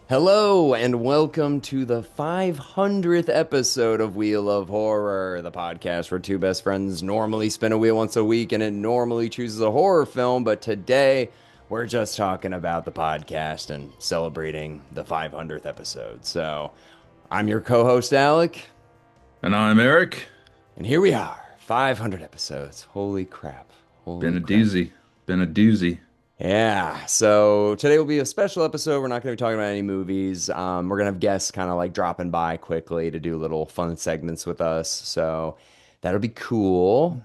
Hello and welcome to the 500th episode of Wheel of Horror, the podcast where two best friends normally spin a wheel once a week and it normally chooses a horror film, but today we're just talking about the podcast and celebrating the 500th episode. So I'm your co-host Alec, And I'm Eric. and here we are, 500 episodes. Holy crap. Been Holy a crap. doozy. Been a doozy. Yeah, so today will be a special episode. We're not going to be talking about any movies. We're going to have guests kind of like dropping by quickly to do little fun segments with us. So that'll be cool.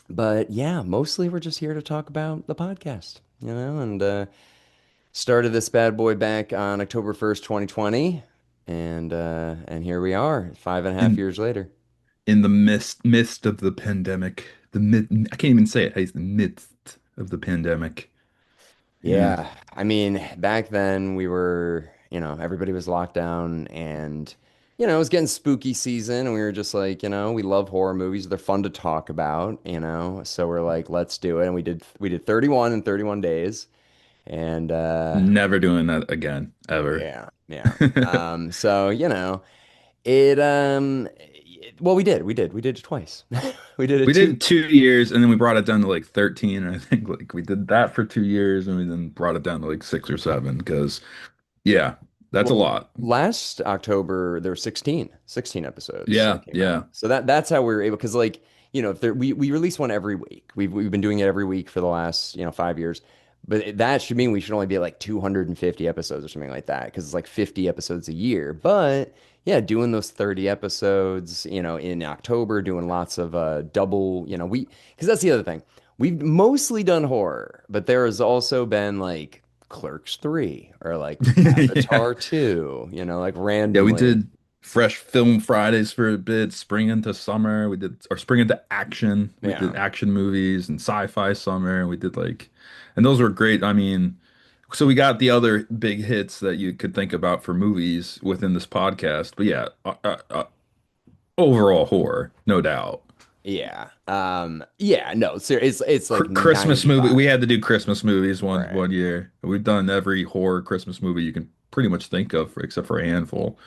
But yeah, mostly we're just here to talk about the podcast, and started this bad boy back on October 1st, 2020. And here we are, 5.5 years In later. in the midst of the pandemic. I can't even say it. It's the midst of the pandemic. Yeah. Yeah, I mean, back then we were, everybody was locked down and, it was getting spooky season and we were just like, we love horror movies. They're fun to talk about, so we're like, let's do it. And we did 31 in 31 days. And Never doing that again, ever. yeah, yeah. So, it well, we did it twice. We did it We two. did 2 years and then we brought it down to like 13. I think like we did that for 2 years and we then brought it down to like 6 or 7 because yeah, that's a Well, lot. last October there were 16 episodes that Yeah, came yeah. out. So that's how we were able, because like, if we release one every week. We've been doing it every week for the last, 5 years. But that should mean we should only be at like 250 episodes or something like that, because it's like 50 episodes a year. But yeah, doing those 30 episodes, in October, doing lots of double, because that's the other thing. We've mostly done horror, but there has also been like Clerks 3 or like Yeah. Avatar 2, like Yeah, we randomly. did Fresh Film Fridays for a bit, spring into summer. We did, or spring into action. We Yeah. did action movies and sci-fi summer. And we did like, and those were great. I mean, so we got the other big hits that you could think about for movies within this podcast. But yeah, overall horror, no doubt. Yeah. Yeah, no, it's like Christmas movie. 95. We had to do Christmas movies one Right. year. We've done every horror Christmas movie you can pretty much think of, except for a handful.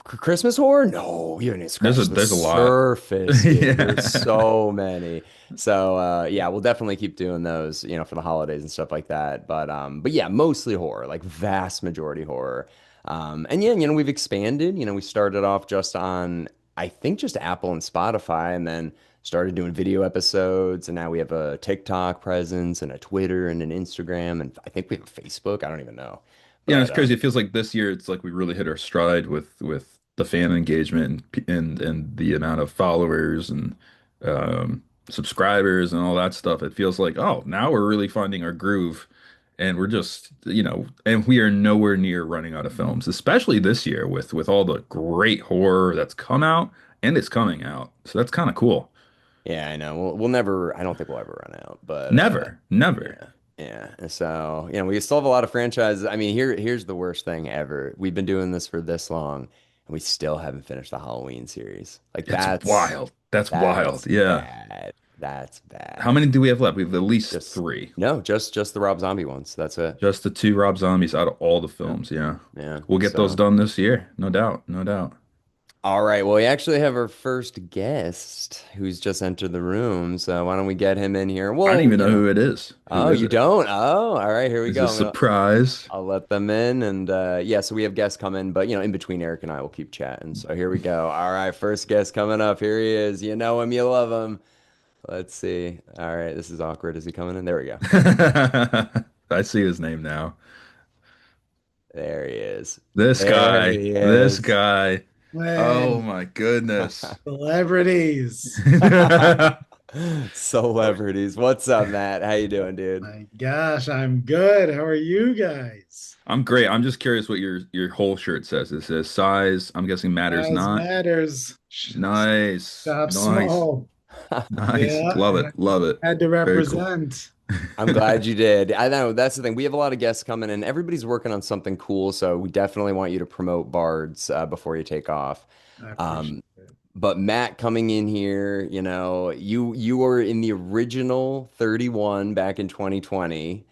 Christmas horror? No, you haven't even scratched the There's a lot. surface, dude. There's Yeah. so many. So yeah, we'll definitely keep doing those, for the holidays and stuff like that. But yeah, mostly horror, like vast majority horror. And yeah, we've expanded. We started off just on, I think, just Apple and Spotify, and then started doing video episodes, and now we have a TikTok presence and a Twitter and an Instagram, and I think we have a Facebook. I don't even know. Yeah, But it's crazy. It feels like this year it's like we really hit our stride with the fan engagement and the amount of followers and um, subscribers and all that stuff. It feels like, oh, now we're really finding our groove, and we're just, and we are nowhere near running out of films, especially this year with all the great horror that's come out and it's coming out. So that's kind of cool. yeah, I know. We'll never, I don't think we'll ever run out, but Never, never. yeah. Yeah. And so, we still have a lot of franchises. I mean, here's the worst thing ever. We've been doing this for this long and we still haven't finished the Halloween series. Like It's that's wild. That's wild. that's Yeah. bad. That's How bad. many do we have left? We have at least Just three. no, just the Rob Zombie ones. That's it. Just the two Rob Zombies out of all the Yeah. films. Yeah. Yeah. We'll get those So, done this year. No doubt. No doubt. all right. Well, we actually have our first guest who's just entered the room. So why don't we get him in here? I don't Well, even know who it is. Who oh, is you it? don't? Oh, all right. Here we Is it a go. surprise? I'll let them in, and yeah, so we have guests coming, but in between Eric and I will keep chatting. So here we go. All right, first guest coming up. Here he is. You know him, you love him. Let's see. All right, this is awkward. Is he coming in? There we go. I see his name now. There he is. This There guy. he This is. guy. Oh Man, my goodness. celebrities. Celebrities. What's up, Matt? How you doing, dude? My gosh, I'm good. How are you guys? I'm great. I'm just curious what your whole shirt says. It says size. I'm guessing matters As not. matters. Nice. Stop Nice. small. Nice. Yeah, Love it. Love it. had to Very cool. represent. I'm glad you did. I know that's the thing. We have a lot of guests coming, and everybody's working on something cool. So we definitely want you to promote Bards before you take off. I appreciate Um, it. but Matt coming in here, you were in the original 31 back in 2020.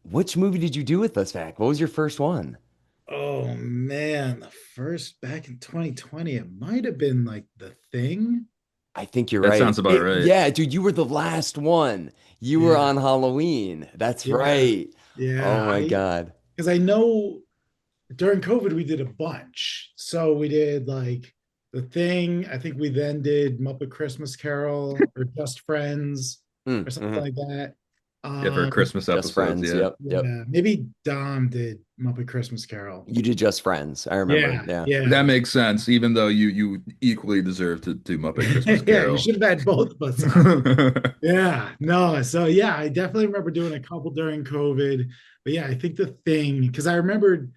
Which movie did you do with us back? What was your first one? Oh man, the first back in 2020, it might have been like The Thing. I think you're That right. sounds about right. Yeah, dude, you were the last one. You were Yeah, on Halloween. That's yeah, right. yeah. Oh my God. Because I know during COVID we did a bunch. So we did like The Thing. I think we then did Muppet Christmas Carol or Just Friends or something Hmm. like that. Yeah, for Um, Christmas Just episodes, Friends. yeah. Yep. Yep. yeah, maybe Dom did Muppet Christmas Carol. You did Just Friends. I remember. Yeah, Yeah. yeah. That makes sense, even though you equally deserve to do Muppet Christmas Yeah, you Carol. should have had both of us on. Yeah, no. So yeah, I definitely remember doing a couple during COVID. But yeah, I think The Thing, because I remember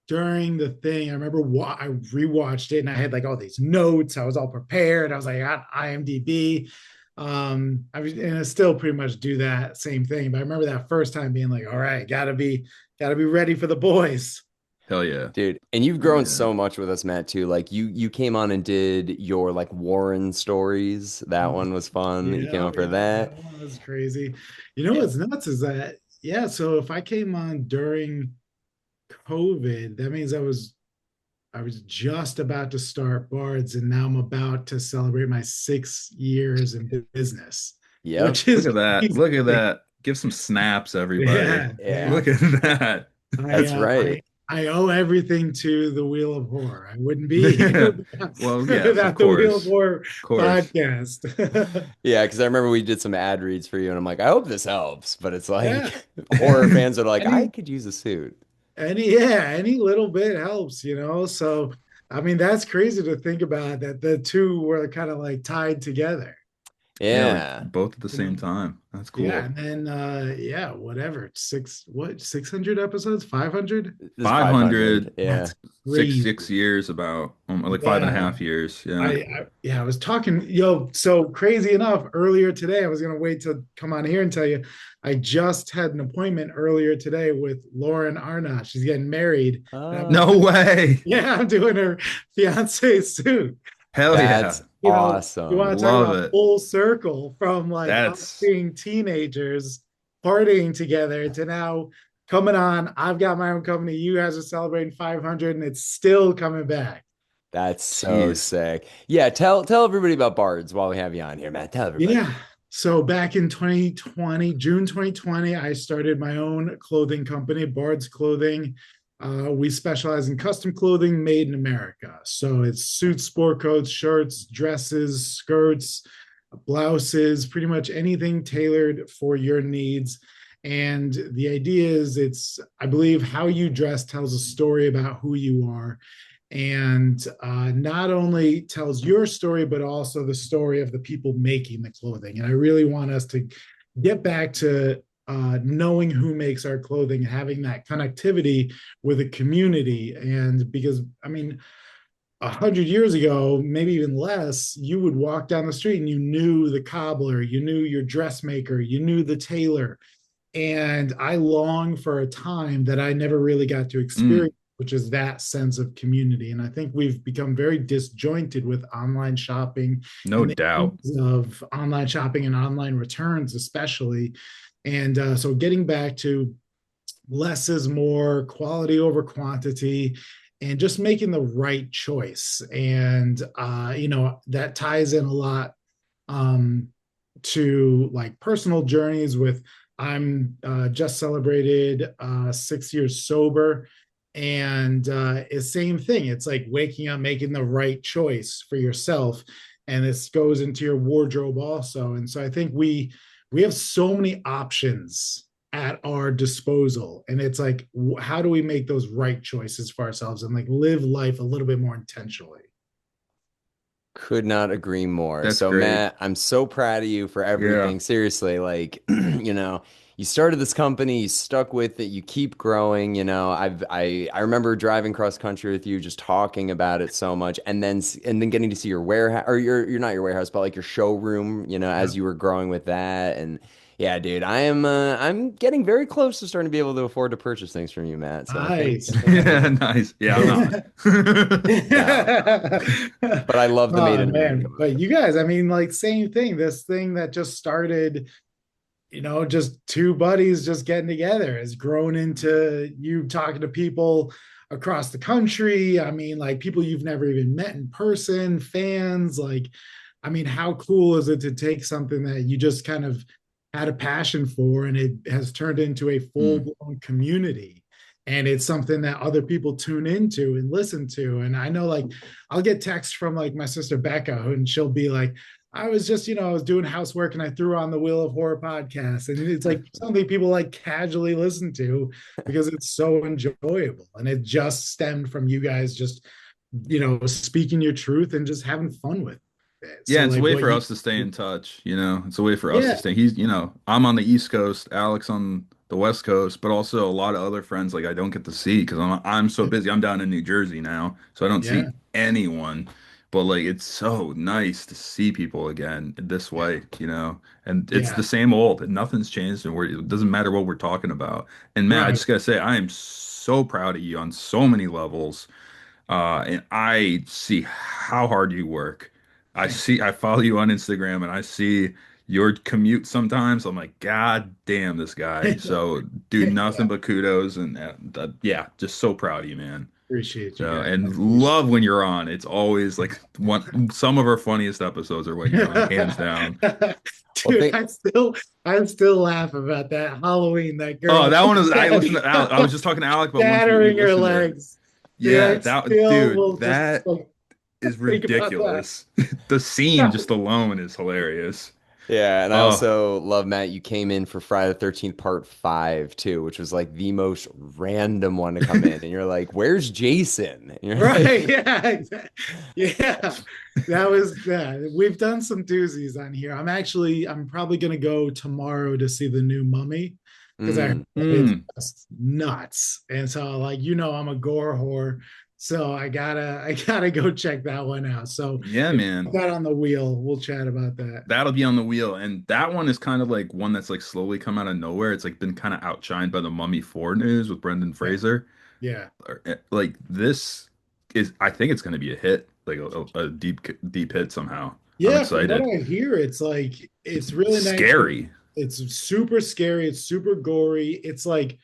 during The Thing, I remember I rewatched it and I had like all these notes. I was all prepared. I was like on IMDb. I was and I still pretty much do that same thing. But I remember that first time being like, all right, gotta be ready for the boys. Hell yeah. Dude, and you've Hell grown yeah. so much with us, Matt, too. Like you came on and did your like Warren stories. That one was fun. You came Yeah, on for yeah, that that. one was crazy. You know Yeah. what's nuts is that, yeah, so if I came on during COVID, that means I was just about to start Bards, and now I'm about to celebrate my 6 years in business, Yep. which Look is at that. crazy. Look at that. Give some snaps, everybody. Yeah, yeah. Yeah. Look at that. I That's uh, I right. I owe everything to the Wheel of Horror. I wouldn't be here Well, yes, of without the Wheel of course. Horror Of course. podcast. Yeah, because I remember we did some ad reads for you, and I'm like, I hope this helps. But it's Yeah, like horror yeah. fans are like, I Any could use a suit. any little bit helps. So I mean, that's crazy to think about that the two were kind of like tied together. Yeah, like Yeah. both at the You know? same time. That's Yeah, cool. and then yeah, whatever. 600 episodes? 500? This is 500. 500, Yeah. That's six crazy. years about like five and a Yeah. half years. I, Yeah. I yeah, I was talking, so crazy enough, earlier today, I was gonna wait to come on here and tell you, I just had an appointment earlier today with Lauren Arnott. She's getting married. And No way. I'm doing her fiance suit. Hell yeah. That's You know, you awesome. want to talk Love about it. full circle from like us That's being teenagers partying together to now coming on. I've got my own company. You guys are celebrating 500 and it's still coming back. That's so jeez. sick. Yeah, tell everybody about Bards while we have you on here, Matt. Tell everybody. Yeah. So back in 2020, June 2020, I started my own clothing company, Bard's Clothing. We specialize in custom clothing made in America. So it's suits, sport coats, shirts, dresses, skirts, blouses, pretty much anything tailored for your needs. And the idea is I believe, how you dress tells a story about who you are, and not only tells your story, but also the story of the people making the clothing. And I really want us to get back to knowing who makes our clothing, having that connectivity with a community. And because, I mean, 100 years ago, maybe even less, you would walk down the street and you knew the cobbler, you knew your dressmaker, you knew the tailor. And I long for a time that I never really got to Mm, experience, which is that sense of community. And I think we've become very disjointed with online shopping no and the doubt. ease of online shopping and online returns, especially. And so getting back to less is more, quality over quantity, and just making the right choice. And, that ties in a lot um, to like personal journeys with I'm just celebrated 6 years sober. And it's same thing. It's like waking up, making the right choice for yourself. And this goes into your wardrobe also. And so I think we have so many options at our disposal. And it's like, how do we make those right choices for ourselves and like live life a little bit more intentionally? Could not agree more. That's So, great. Matt, I'm so proud of you for Yeah. everything. Seriously, like, you started this company, you stuck with it, you keep growing. I remember driving cross country with you, just talking about it so much, and then getting to see your warehouse, or you're not your warehouse, but like your showroom, Yeah. as you were growing with that. And yeah, dude, I'm getting very close to starting to be able to afford to purchase things from you, Matt. So Nice. I think I'm Yeah, getting nice. Yeah, I'm not. no, but I love the Made Oh in America man, but movement. you guys, I mean, like same thing. This thing that just started, just two buddies just getting together has grown into you talking to people across the country. I mean, like people you've never even met in person, fans. Like, I mean, how cool is it to take something that you just kind of had a passion for and it has turned into a full Mm. blown community? And it's something that other people tune into and listen to. And I know, like, I'll get texts from like my sister Becca, and she'll be like, I was just, I was doing housework and I threw on the Wheel of Horror podcast. And it's like something people like casually listen to because it's so enjoyable. And it just stemmed from you guys just, speaking your truth and just having fun with it. Yeah, So it's a like way what for you, us to stay in touch, you know. It's a way for us to yeah, stay. I'm on the East Coast, Alex on the West Coast, but also a lot of other friends like I don't get to see because I'm so busy. I'm down in New Jersey now, so I don't yeah, see anyone. But like it's so nice to see people again this yeah, way, you know. And it's yeah, the same old, and nothing's changed, and it doesn't matter what we're talking about. And man, I right. just gotta say, I am so proud of you on so many levels. And I see how hard you work. I follow you on Instagram and I see your commute sometimes. I'm like, God damn this guy. So, dude, nothing but kudos and yeah, just so proud of you, man. Appreciate you So, guys. I and appreciate love when you're on. It's always like some of our funniest episodes are when you're on, hands down. it. Well, Dude, I still laugh about that Halloween, that Oh, girl that one is, I listened to Alec. I was just talking to Alec about once we scattering her listened to it. legs. Dude, Yeah, I that still dude, will just that like is think about that. ridiculous. The scene just alone is hilarious. yeah, and I Oh, also love Matt. You came in for Friday the 13th Part 5 too, which was like the most random one to come in, and you're like, "Where's Jason?" And you're Right. like, Yeah. Yeah. That was, yeah. We've done some doozies on here. I'm probably gonna go tomorrow to see the new Mummy because I heard mm. it's mm, just nuts. And so like I'm a gore whore. So I gotta go check that one out. So yeah, if you put man. that on the wheel, we'll chat about that. That'll be on the wheel. And that one is kind of like one that's like slowly come out of nowhere. It's like been kind of outshined by the Mummy 4 news with Brendan Yeah. Fraser. Yeah. Like this is, I think it's going to be a hit, like a deep hit somehow. I'm Yeah, from what excited. I hear, it's like it's really nice. Scary. It's super scary. It's super gory. It's like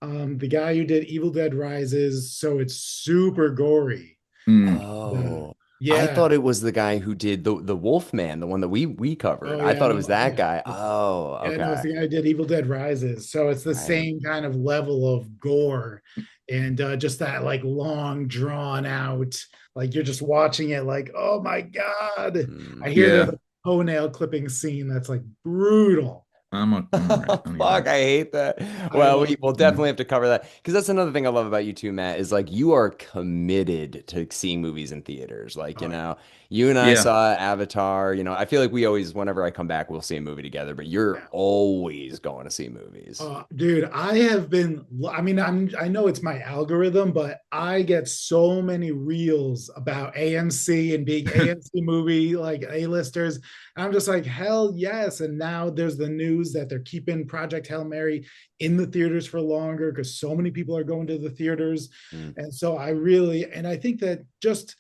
the guy who did Evil Dead Rises, so it's super gory. Mm. The Oh, I Yeah. thought it was the guy who did the Wolf Man, the one that we covered. Oh I yeah, thought it no, was that yeah. guy. Oh, Yeah, no, it's okay, the guy who did Evil Dead Rises. So it's the right. same kind of level of gore and just that like long drawn out, like you're just watching it like, oh my God. I Mm. hear there's Yeah. a toenail clipping scene that's like brutal. I'm all right. I need Fuck, that. I hate that. I Well, love we will Mm. definitely have to cover that because that's another thing I love about you too, Matt, is like you are committed to seeing movies in theaters. Like, oh, you and I Yeah. saw Avatar, I feel like we always, whenever I come back, we'll see a movie together, but you're yeah. always going to see movies. Dude, I have been, I mean, I know it's my algorithm, but I get so many reels about AMC and being AMC movie like A-listers. And I'm just like, hell yes. And now there's the news that they're keeping Project Hail Mary in the theaters for longer because so many people are going to the theaters. Mm. And so and I think that just,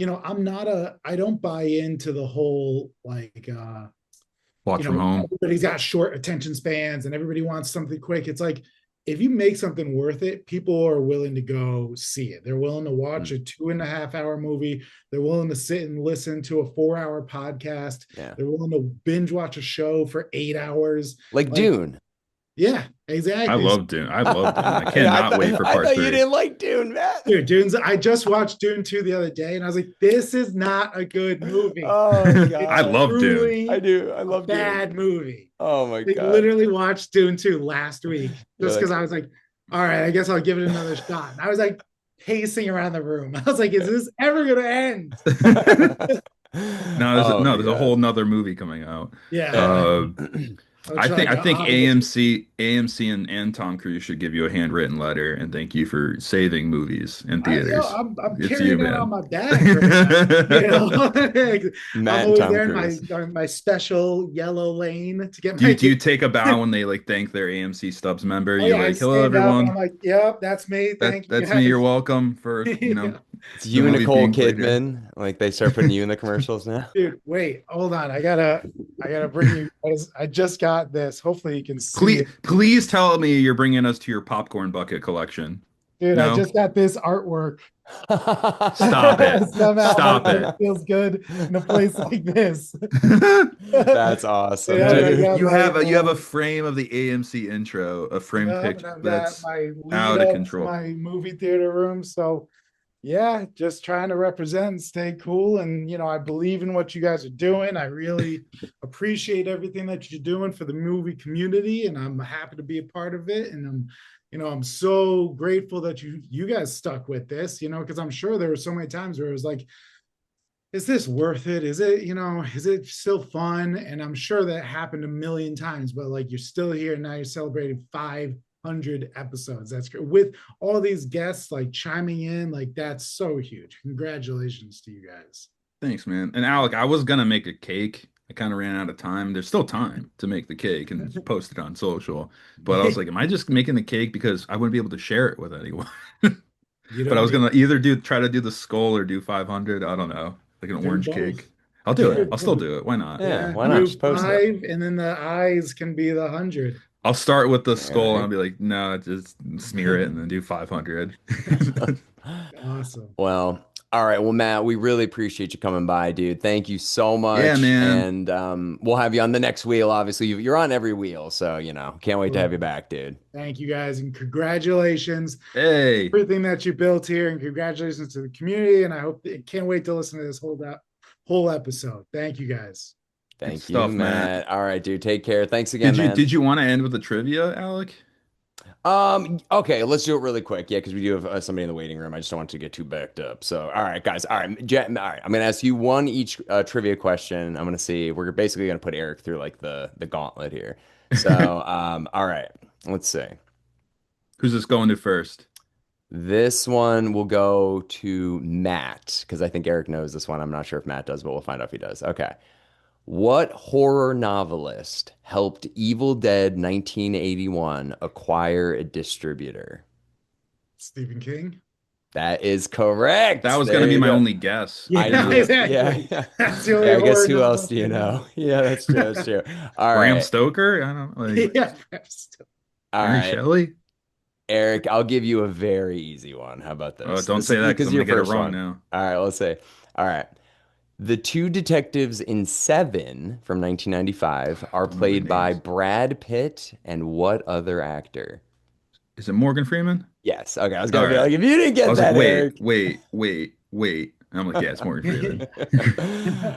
I don't buy into the whole like, Watch from home. everybody's got short attention spans and everybody wants something quick. It's like if you make something worth it, people are willing to go see it. They're willing to watch Mm. a 2.5 hour movie. They're willing to sit and listen to a 4 hour podcast. Yeah. They're willing to binge watch a show for 8 hours. Like Like, Dune. yeah, exactly. I love Dune. I Yeah, cannot wait for I part thought you three. didn't like Dune, Matt. I just watched Dune 2 the other day and I was like, this is not a good movie. Oh my I It's God. love Dune. I truly do. I a love Dune. bad movie. Oh my I God. literally watched Dune 2 last week You're just because like, I was like, all right, I guess I'll give it another shot. And I was like pacing around the room. I was like, is this ever going to end? No, oh my there's a God. whole nother movie coming out. Yeah. Uh, I'll try I to think audible. AMC and Tom Cruise should give you a handwritten letter and thank you for saving movies in theaters. I'm It's you, carrying that on man. my back right now. I'm Matt and always Tom there in Cruise. my special yellow lane to get Do my do you ticket. take a bow when they like thank their AMC Stubs member? Oh You're yeah, I like, "Hello, stand up and I'm everyone. like, yep, that's me. Thank you That's me. You're guys. welcome for Yeah. It's The you and movie Nicole being played here. Kidman. Like they start putting you in the commercials now. Dude, wait, hold on. I gotta bring you guys. I just got this. Hopefully you can see Please, it. please tell me you're bringing us to your popcorn bucket collection. Dude, I No? just got this artwork. Stop it. Somehow Stop artwork it. feels good in a place like this. That's awesome, Yeah, I dude. got my You have a frame of the AMC intro, a framed yeah, and picture I've got that's my lead out of up to control. my movie theater room. So yeah, just trying to represent and stay cool. And I believe in what you guys are doing. I really appreciate everything that you're doing for the movie community, and I'm happy to be a part of it. And I'm so grateful that you guys stuck with this, because I'm sure there were so many times where it was like, is this worth it? Is it still fun? And I'm sure that happened a million times, but like you're still here now, you're celebrating 500 episodes. That's great. With all these guests like chiming in, like that's so huge. Congratulations to you guys. Thanks, man. And Alec, I was gonna make a cake. I kind of ran out of time. There's still time to make the cake and post it on social. But I was like, am I just making the cake because I wouldn't be able to share it with anyone? You But I don't was need gonna either try to do the skull or do 500. I don't know, like an to do orange both. cake. I'll do it. Yeah. I'll still do it. Why not? Yeah, Yeah, why not? do Just post it. five, and then the eyes can be the 100. I'll start with the All skull and I'll right. be like, no, just smear it and then do 500. Awesome. Well, all right. Well, Matt, we really appreciate you coming by, dude. Thank you so Yeah, much. man. And we'll have you on the next wheel. Obviously, you're on every wheel, so can't wait to have you Cool. back, dude. Thank you guys, and congratulations Hey, everything that you built here, and congratulations to the community. And can't wait to listen to this whole episode. Thank you guys. good Thank you, stuff, Matt. Matt. All right, dude. Take care. Thanks again, man. Did you want to end with the trivia, Alec? Okay, let's do it really quick. Yeah, because we do have somebody in the waiting room. I just don't want to get too backed up. So, all right, guys. All right, all right. I'm gonna ask you one each trivia question. I'm gonna see. We're basically gonna put Eric through like the gauntlet here. So, all right. Let's see. Who's this going to first? This one will go to Matt because I think Eric knows this one. I'm not sure if Matt does, but we'll find out if he does. Okay. What horror novelist helped Evil Dead 1981 acquire a distributor? Stephen King. That is That correct. was going There to be you my go. only guess. I Yeah, knew it. Yeah, exactly. yeah. That's the only Yeah, I guess horror who else novel do you I know? know. Yeah, that's true. That's true. All Bram right. Stoker? I don't know, like Yeah. All Mary right. Shelley? Eric, I'll give you a very easy one. How about Oh, this? don't This say is that because because I'm going your to get it first wrong one. now. All right, let's say. All right. The two detectives in Seven from 1995 I are don't know the played by names. Brad Pitt and what other actor? Is it Morgan Freeman? Yes. Okay, I was All gonna be right. like, if you didn't I get was like, that, wait, Eric. wait, wait, wait. And I'm like, yeah, it's Morgan Freeman.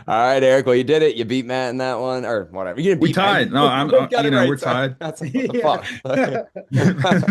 All right, Eric. Well, you did it. You beat Matt in that one, or whatever. You didn't We beat Matt. tied. No, You both got you it know, right. we're Sorry. tied. That's what the Yeah. fuck. Okay.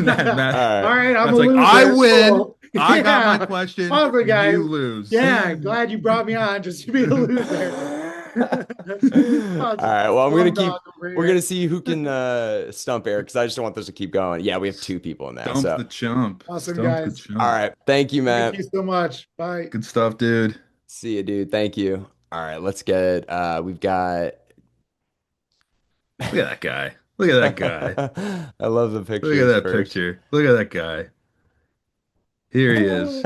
Matt, All All right. right, I'm a Matt's like, I loser. win. Cool. I got my Yeah. question. Awesome, You guys. lose. Yeah, glad you brought me on just to be a loser. All Awesome. right. Well, I'm gonna Slum keep. dog over We're gonna here. see who can stump Eric because I just don't want this to keep going. Yeah, we have two people in that. Stump So, the chump. Awesome, Stump the guys. all chump. right. Thank you, Thank Matt. you so much. Bye. Good stuff, dude. See you, dude. Thank you. All right. Let's get. We've got. Look at that guy. Look at that guy. I love the Look at pictures that first. picture. Look at that guy. Here he is.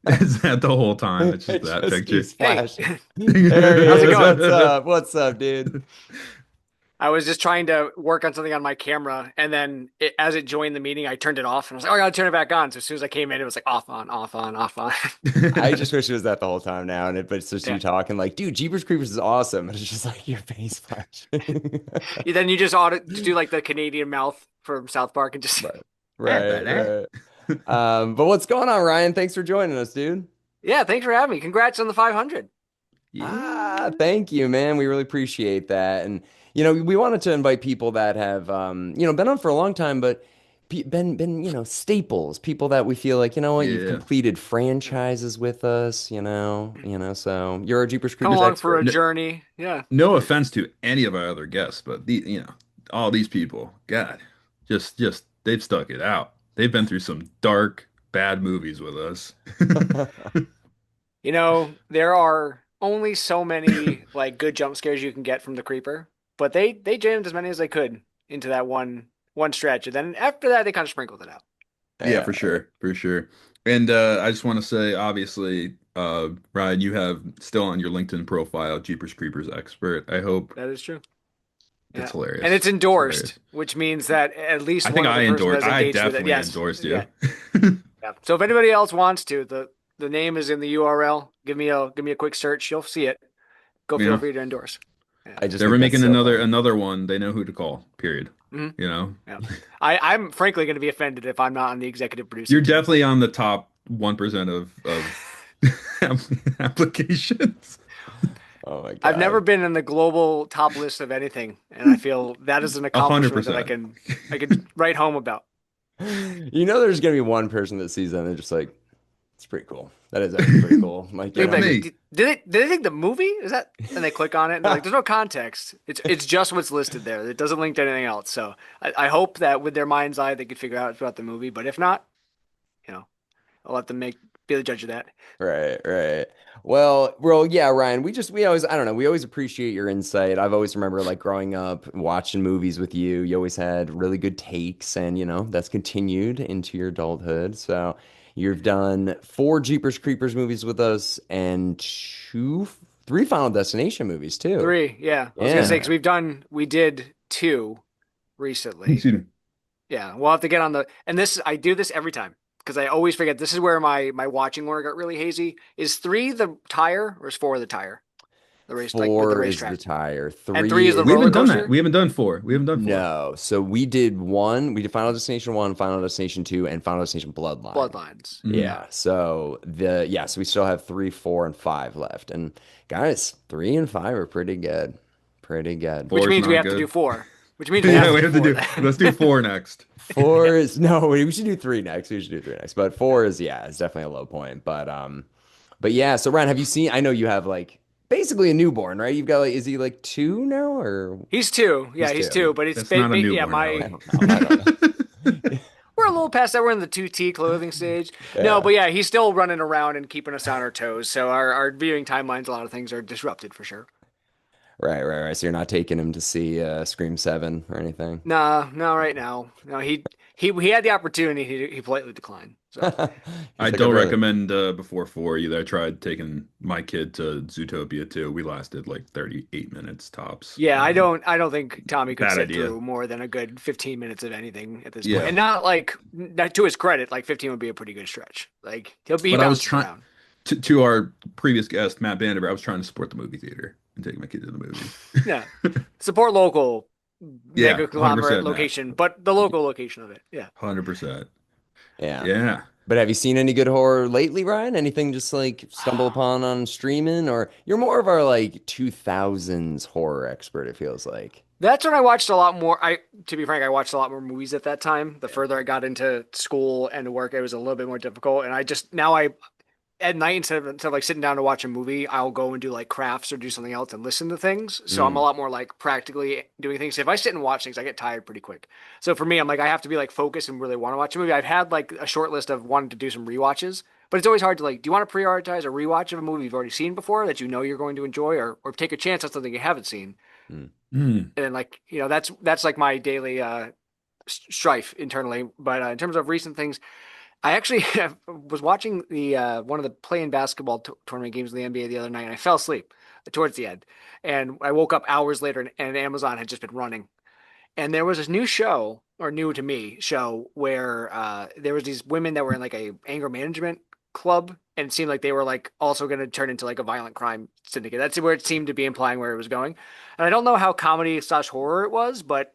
Is that the whole time? It's just It that just picture. keeps Hey, flashing. There he how's it is. going? What's up? What's up, dude? I was just trying to work on something on my camera, and then as it joined the meeting, I turned it off, and I was like, "Oh, I gotta turn it back on." So as soon as I came in, it was like off on, off on, off on. I just wish it was that the whole time now, but it's just you Yeah. talking like, dude, Jeepers Creepers is awesome. And it's just like your face flashing. Then you just ought to do like the Canadian mouth from South Park and just Right, Yeah, right, brother. right. But what's going on, Ryan? Thanks for joining us, dude. yeah. Thanks for having me. Congrats on the 500. Yeah. Thank you, man. We really appreciate that. And we wanted to invite people that have been on for a long time, but been staples, people that we feel like, what, you've Yeah. completed franchises with us, so you're our Jeepers Come Creepers along for a expert. No, journey. Yeah. no offense to any of our other guests, but all these people, God, just they've stuck it out. They've been through some dark, bad movies with us. There are only so many like good jump scares you can get from the creeper, but they jammed as many as they could into that one stretch, and then after that, they kind of sprinkled it out. Yeah, Yeah. for sure, for sure. And I just want to say, obviously, Ryan, you have still on your LinkedIn profile, Jeepers Creepers expert. I hope That is true. it's Yeah. And hilarious. it's It's hilarious. endorsed, which means that at least I think one I other person endorsed. has I engaged with it. definitely Yes. endorsed Yeah. you. Yeah. So if anybody else wants to, the name is in the URL. Give me a quick search. You'll see it. Go feel Yeah. free to endorse. Yeah. I If just they're think ever that's making so another funny. another one, they know who to call. Period. Mhm. You know, Yeah. I'm frankly going to be offended if I'm not on the executive you're producing team. definitely on the top 1% of applications. Oh my I've never God. been in the global top list of anything, and I feel that is an A hundred accomplishment that I percent. can I can write home about. You know, there's gonna be one person that sees that and they're just like, it's pretty cool. That is actually pretty cool. I'm like, They'd be yeah, like, Me. did they think the movie? Is that? And they click on it and they're like, there's no context. It's just what's listed there. It doesn't link to anything else. So I hope that with their mind's eye they could figure out about the movie. But if not, you know, I'll let them be the judge of that. right, right. Well, yeah, Ryan, we always, I don't know, we always appreciate your insight. I've always remember like growing up watching movies with you. You always had really good takes, and that's continued into your adulthood. So you've done four Jeepers Creepers movies with us and three Final Destination movies too. Three, yeah. I was gonna say Yeah. because we did two recently. Excuse me. Yeah, we'll have to get on the and this I do this every time because I always forget. This is where my watching order got really hazy. Is three the tire or is four the tire? The race like with the Four is the racetrack. tire. And three Three is the We is roller haven't done that. coaster? We haven't done four. We haven't done four. no. So we did one. We did Final Destination 1, Final Destination 2, and Final Destination Bloodline. Bloodlines. Mhm. Yeah. So we still have 3, 4, and 5 left. And guys, 3 and 5 are pretty good. Pretty good. Which Four is means we not have to do good. four. Which means we have Yeah, to we do have to four do. then. Let's do four next. Four is no, we should do 3 next. We should do 3 next. But 4 is yeah, it's definitely a low point. But yeah, so Ryan, have you seen I know you have like basically a newborn, right? You've got like is he like 2 now or He's two. Yeah, he's he's 2? two. But it's That's not a yeah, newborn, I Alec. my don't know. I don't know. we're a little past that. We're in the 2T clothing stage. No, Yeah. but yeah, he's still running around and keeping us on our toes. So our viewing timelines, a lot of things are disrupted for sure. Right, right, right. So you're not taking him to see Scream 7 or anything? Nah, no, right now. No, he had the opportunity. He politely declined. So I He's like, I'd don't rather. recommend before four either. I tried taking my kid to Zootopia too. We lasted like 38 minutes tops. yeah, I don't think Tommy could Bad sit idea. through more than a good 15 minutes of anything at this point. Yeah. And not to his credit, like 15 would be a pretty good stretch. Like he But I was bounces trying around. to our previous guest, Matt Vanderbeer, I was trying to support the movie theater and take my kid to the Yeah. movie. Support local Yeah, mega conglomerate 100% Matt. location, but the local location of it. Yeah. 100%. Yeah. Yeah. But have you seen any good horror lately, Ryan? Anything just like stumble upon on streaming? Or you're more of our like 2000s horror expert, it feels like. That's when I watched a lot more. To be frank, I watched a lot more movies at that time. The further I got into school and work, it was a little bit more difficult. And I just now I at night instead of like sitting down to watch a movie, I'll go and do like crafts or do something else and listen to things. So I'm a Mm, lot more like practically doing things. If I sit and watch things, I get tired pretty quick. So for me, I'm like I have to be like focused and really want to watch a movie. I've had like a short list of wanting to do some rewatches, but it's always hard to like. Do you want to prioritize a rewatch of a movie you've already seen before that you know you're going to enjoy, or take a chance on something you haven't seen? mm. Mm. And then like that's like my daily strife internally. But in terms of recent things, I actually was watching the one of the play-in basketball tournament games in the NBA the other night, and I fell asleep towards the end. And I woke up hours later, and Amazon had just been running. And there was this new show, or new to me show, where there was these women that were in like a anger management club, and it seemed like they were like also going to turn into like a violent crime syndicate. That's where it seemed to be implying where it was going. And I don't know how comedy slash horror it was, but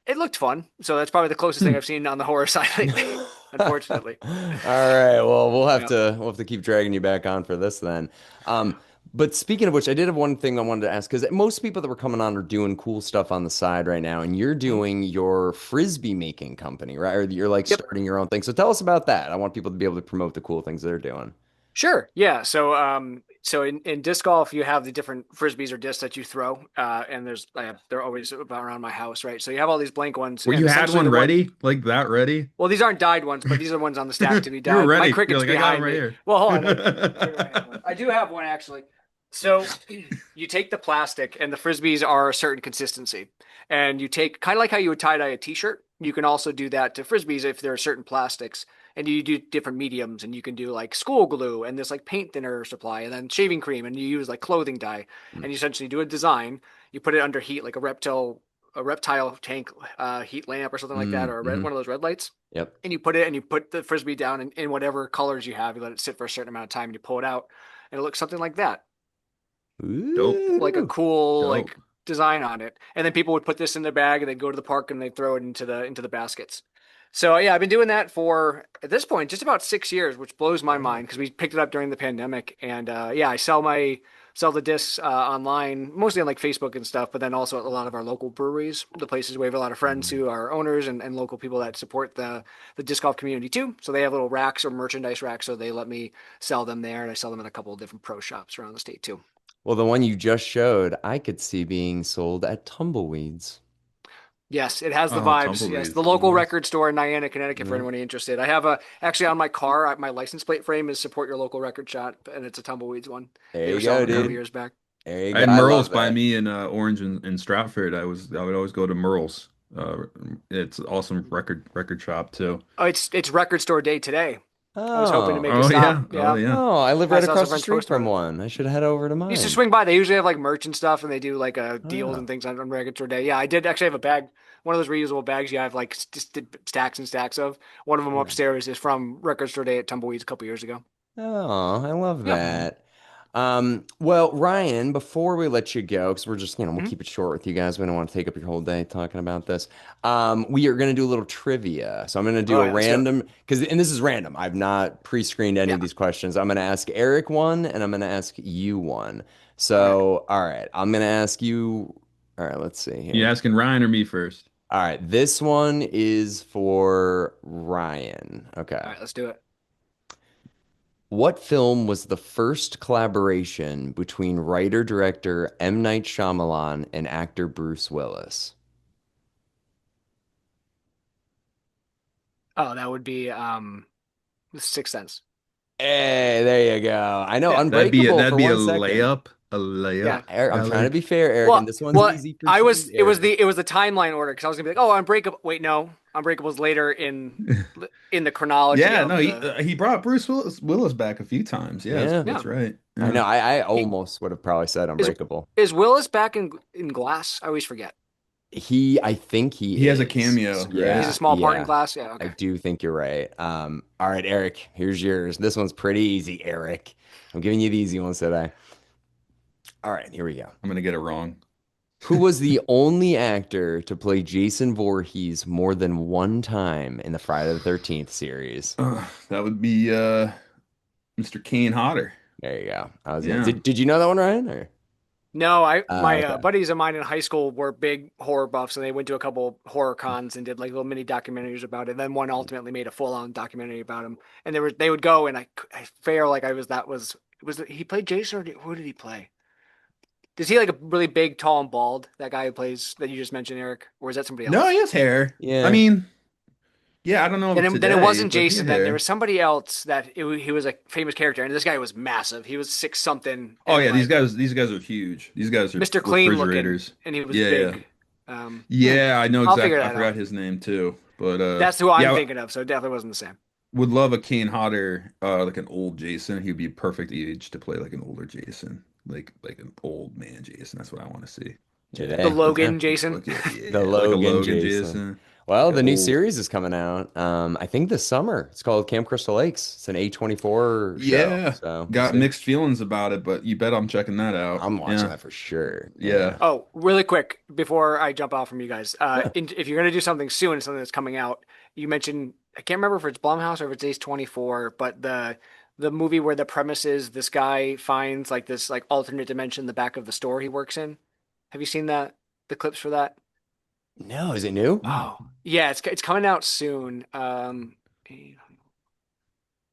it looked fun. So that's probably the closest thing Hmm. I've seen on the horror side lately, unfortunately. All right. Well, Yeah. we'll have to keep dragging you back on for this then. But speaking of which, I did have one thing I wanted to ask because most people that were coming on are doing cool stuff on the side right now, and you're doing your frisbee making company, right? Or you're like Yep. starting your own thing. So tell us about that. I want people to be able to promote the cool things they're doing. Sure. Yeah. So in disc golf, you have the different frisbees or discs that you throw, and they're always about around my house, right? So you have all these blank ones, Where you and had essentially one the one. ready? Like that ready? Well, these aren't dyed ones, but these are ones on the stack to be You were dyed. My ready. You're cricket's like, I got him behind right me. here. Well, hold on. I have one. I do have one actually. So you take the plastic, and the frisbees are a certain consistency, and you take kind of like how you would tie dye a t-shirt. You can also do that to frisbees if there are certain plastics, and you do different mediums, and you can do like school glue and this like paint thinner supply, and then shaving cream, and you use like clothing dye, Mm. and you essentially do a design. You put it under heat, like a reptile tank heat lamp or something like that, or Mm-hmm. one of those red lights. Yep. And you put it, and you put the frisbee down in whatever colors you have. You let it sit for a certain amount of time, and you pull it out, and it looks something like that, Dope. like a Ooh. cool Dope. like design on it. And then people would put this in their bag and they'd go to the park and they'd throw it into the baskets. So yeah, I've been doing that for at this point just about 6 years, which blows my Wow. mind because we picked it up during the pandemic. And yeah, I sell the discs online, mostly on like Facebook and stuff, but then also at a lot of our local breweries, the places where we have a lot of friends Mm. who are owners and local people that support the disc golf community too. So they have little racks or merchandise racks, so they let me sell them there, and I sell them in a couple of different pro shops around the state too. Well, the one you just showed, I could see being sold at Tumbleweeds. Yes, it has the Oh, vibes. Yes, the tumbleweeds. local Nice. record store in Niantic, Connecticut, for Yeah. anyone interested. I have a actually on my car, my license plate frame is support your local record shop, and it's a Tumbleweeds one. There They were you go, selling a Yeah. couple dude. years back. There you I go. had I Merle's love by that. me in Orange and Stratford. I would always go to Merle's. Uh, it's an awesome record shop too. Oh, it's record store day today. I was hoping to Oh. make a Oh stop. yeah. Oh Yeah, yeah. Oh, I live I right saw some across the friends street post from about it. one. I should head over to You used to mine. swing by. They usually have like merch and stuff, and they do like deals Oh, and things on record store day. Yeah, I did actually have a bag, one of those reusable bags you have like just stacks and stacks of. One of them nice. upstairs is from record store day at Tumbleweeds a couple years ago. Oh, I love Yeah. Mhm. that. Well, Ryan, before we let you go, because we're just, we'll Mhm. keep it short with you guys. We don't want to take up your whole day talking about this. We are going to do a little trivia. So I'm going to do Oh a yeah, let's do it. random, and this is random. I've not pre-screened any Yeah. of these questions. I'm going to ask Eric one, and I'm going to ask you one. Okay. So, all right, I'm going to ask you. All right, let's see You here. asking Ryan or me first? All right, this one is for Ryan. Okay. All right, let's do it. What film was the first collaboration between writer-director M. Night Shyamalan and actor Bruce Willis? Oh, that would be The Sixth Sense. Hey, there you go. I know Yeah. Unbreakable That'd for be a 1 second. layup. A layup, Yeah. Eric, I'm trying to be Alex. fair, Eric, and Well, this one's well, easy for I was cheaters. it was the timeline order because I was gonna be like, oh, Unbreakable. Wait, no, Unbreakable's later in the chronology Yeah, no, of the. he brought Bruce Willis back a few times. Yeah, Yeah, that's Yeah. right. I Yeah. know. I He almost would have probably said is Unbreakable. is Willis back in Glass? I always forget. I think he He has a is. cameo, He's right? a Yeah, small part in yeah. Glass. Yeah. I Okay. do think you're right. All right, Eric, here's yours. This one's pretty easy, Eric. I'm giving you the easy ones today. All right, here we go. I'm gonna get it wrong. Who was the only actor to play Jason Voorhees more than one time in the Friday the 13th series? That would be Mr. Kane Hodder. There you go. Yeah. Did you know that one, Ryan? Or No, my okay. buddies of mine in high school were big horror buffs, and they went to a couple horror cons and did like little mini documentaries about it. Then one ultimately made a full on documentary about him, and they would go, and I feel like I was that was he played Jason, or who did he play? Is he like a really big, tall, and bald? That guy who plays that you just mentioned, Eric, or is that somebody No, he else? has hair. I Yeah. mean, yeah, I don't know Then it today, wasn't but he had Jason. Then there hair. was somebody else he was a famous character, and this guy was massive. He was six something, Oh and yeah, like these guys are huge. These guys are Mr. Clean looking, refrigerators. and he was Yeah, yeah. big. Yeah, I know I'll figure exactly. I that forgot out. his name too. But That's who I'm yeah, thinking of, so it definitely wasn't the same. would love a Kane Hodder, like an old Jason. He'd be perfect age to play like an older Jason, like an old man Jason. That's what I want to see. Yeah, The Today. Yeah. Logan Jason. look at The like a Logan Logan Jason. Jason, Well, like an the new old. series is coming out. I think this summer. It's called Camp Crystal Lakes. It's an A24 show. Yeah, So we'll got see. mixed feelings about it, but you bet I'm checking that out. I'm watching Yeah, that for sure. yeah. Yeah. Oh, really quick before I jump off from you guys, Yeah. if you're gonna do something soon, something that's coming out, you mentioned I can't remember if it's Blumhouse or if it's Ace 24, but the movie where the premise is this guy finds like this like alternate dimension in the back of the store he works in. Have you seen that? The clips for that? No, is it new? No. Oh, yeah, it's coming out soon.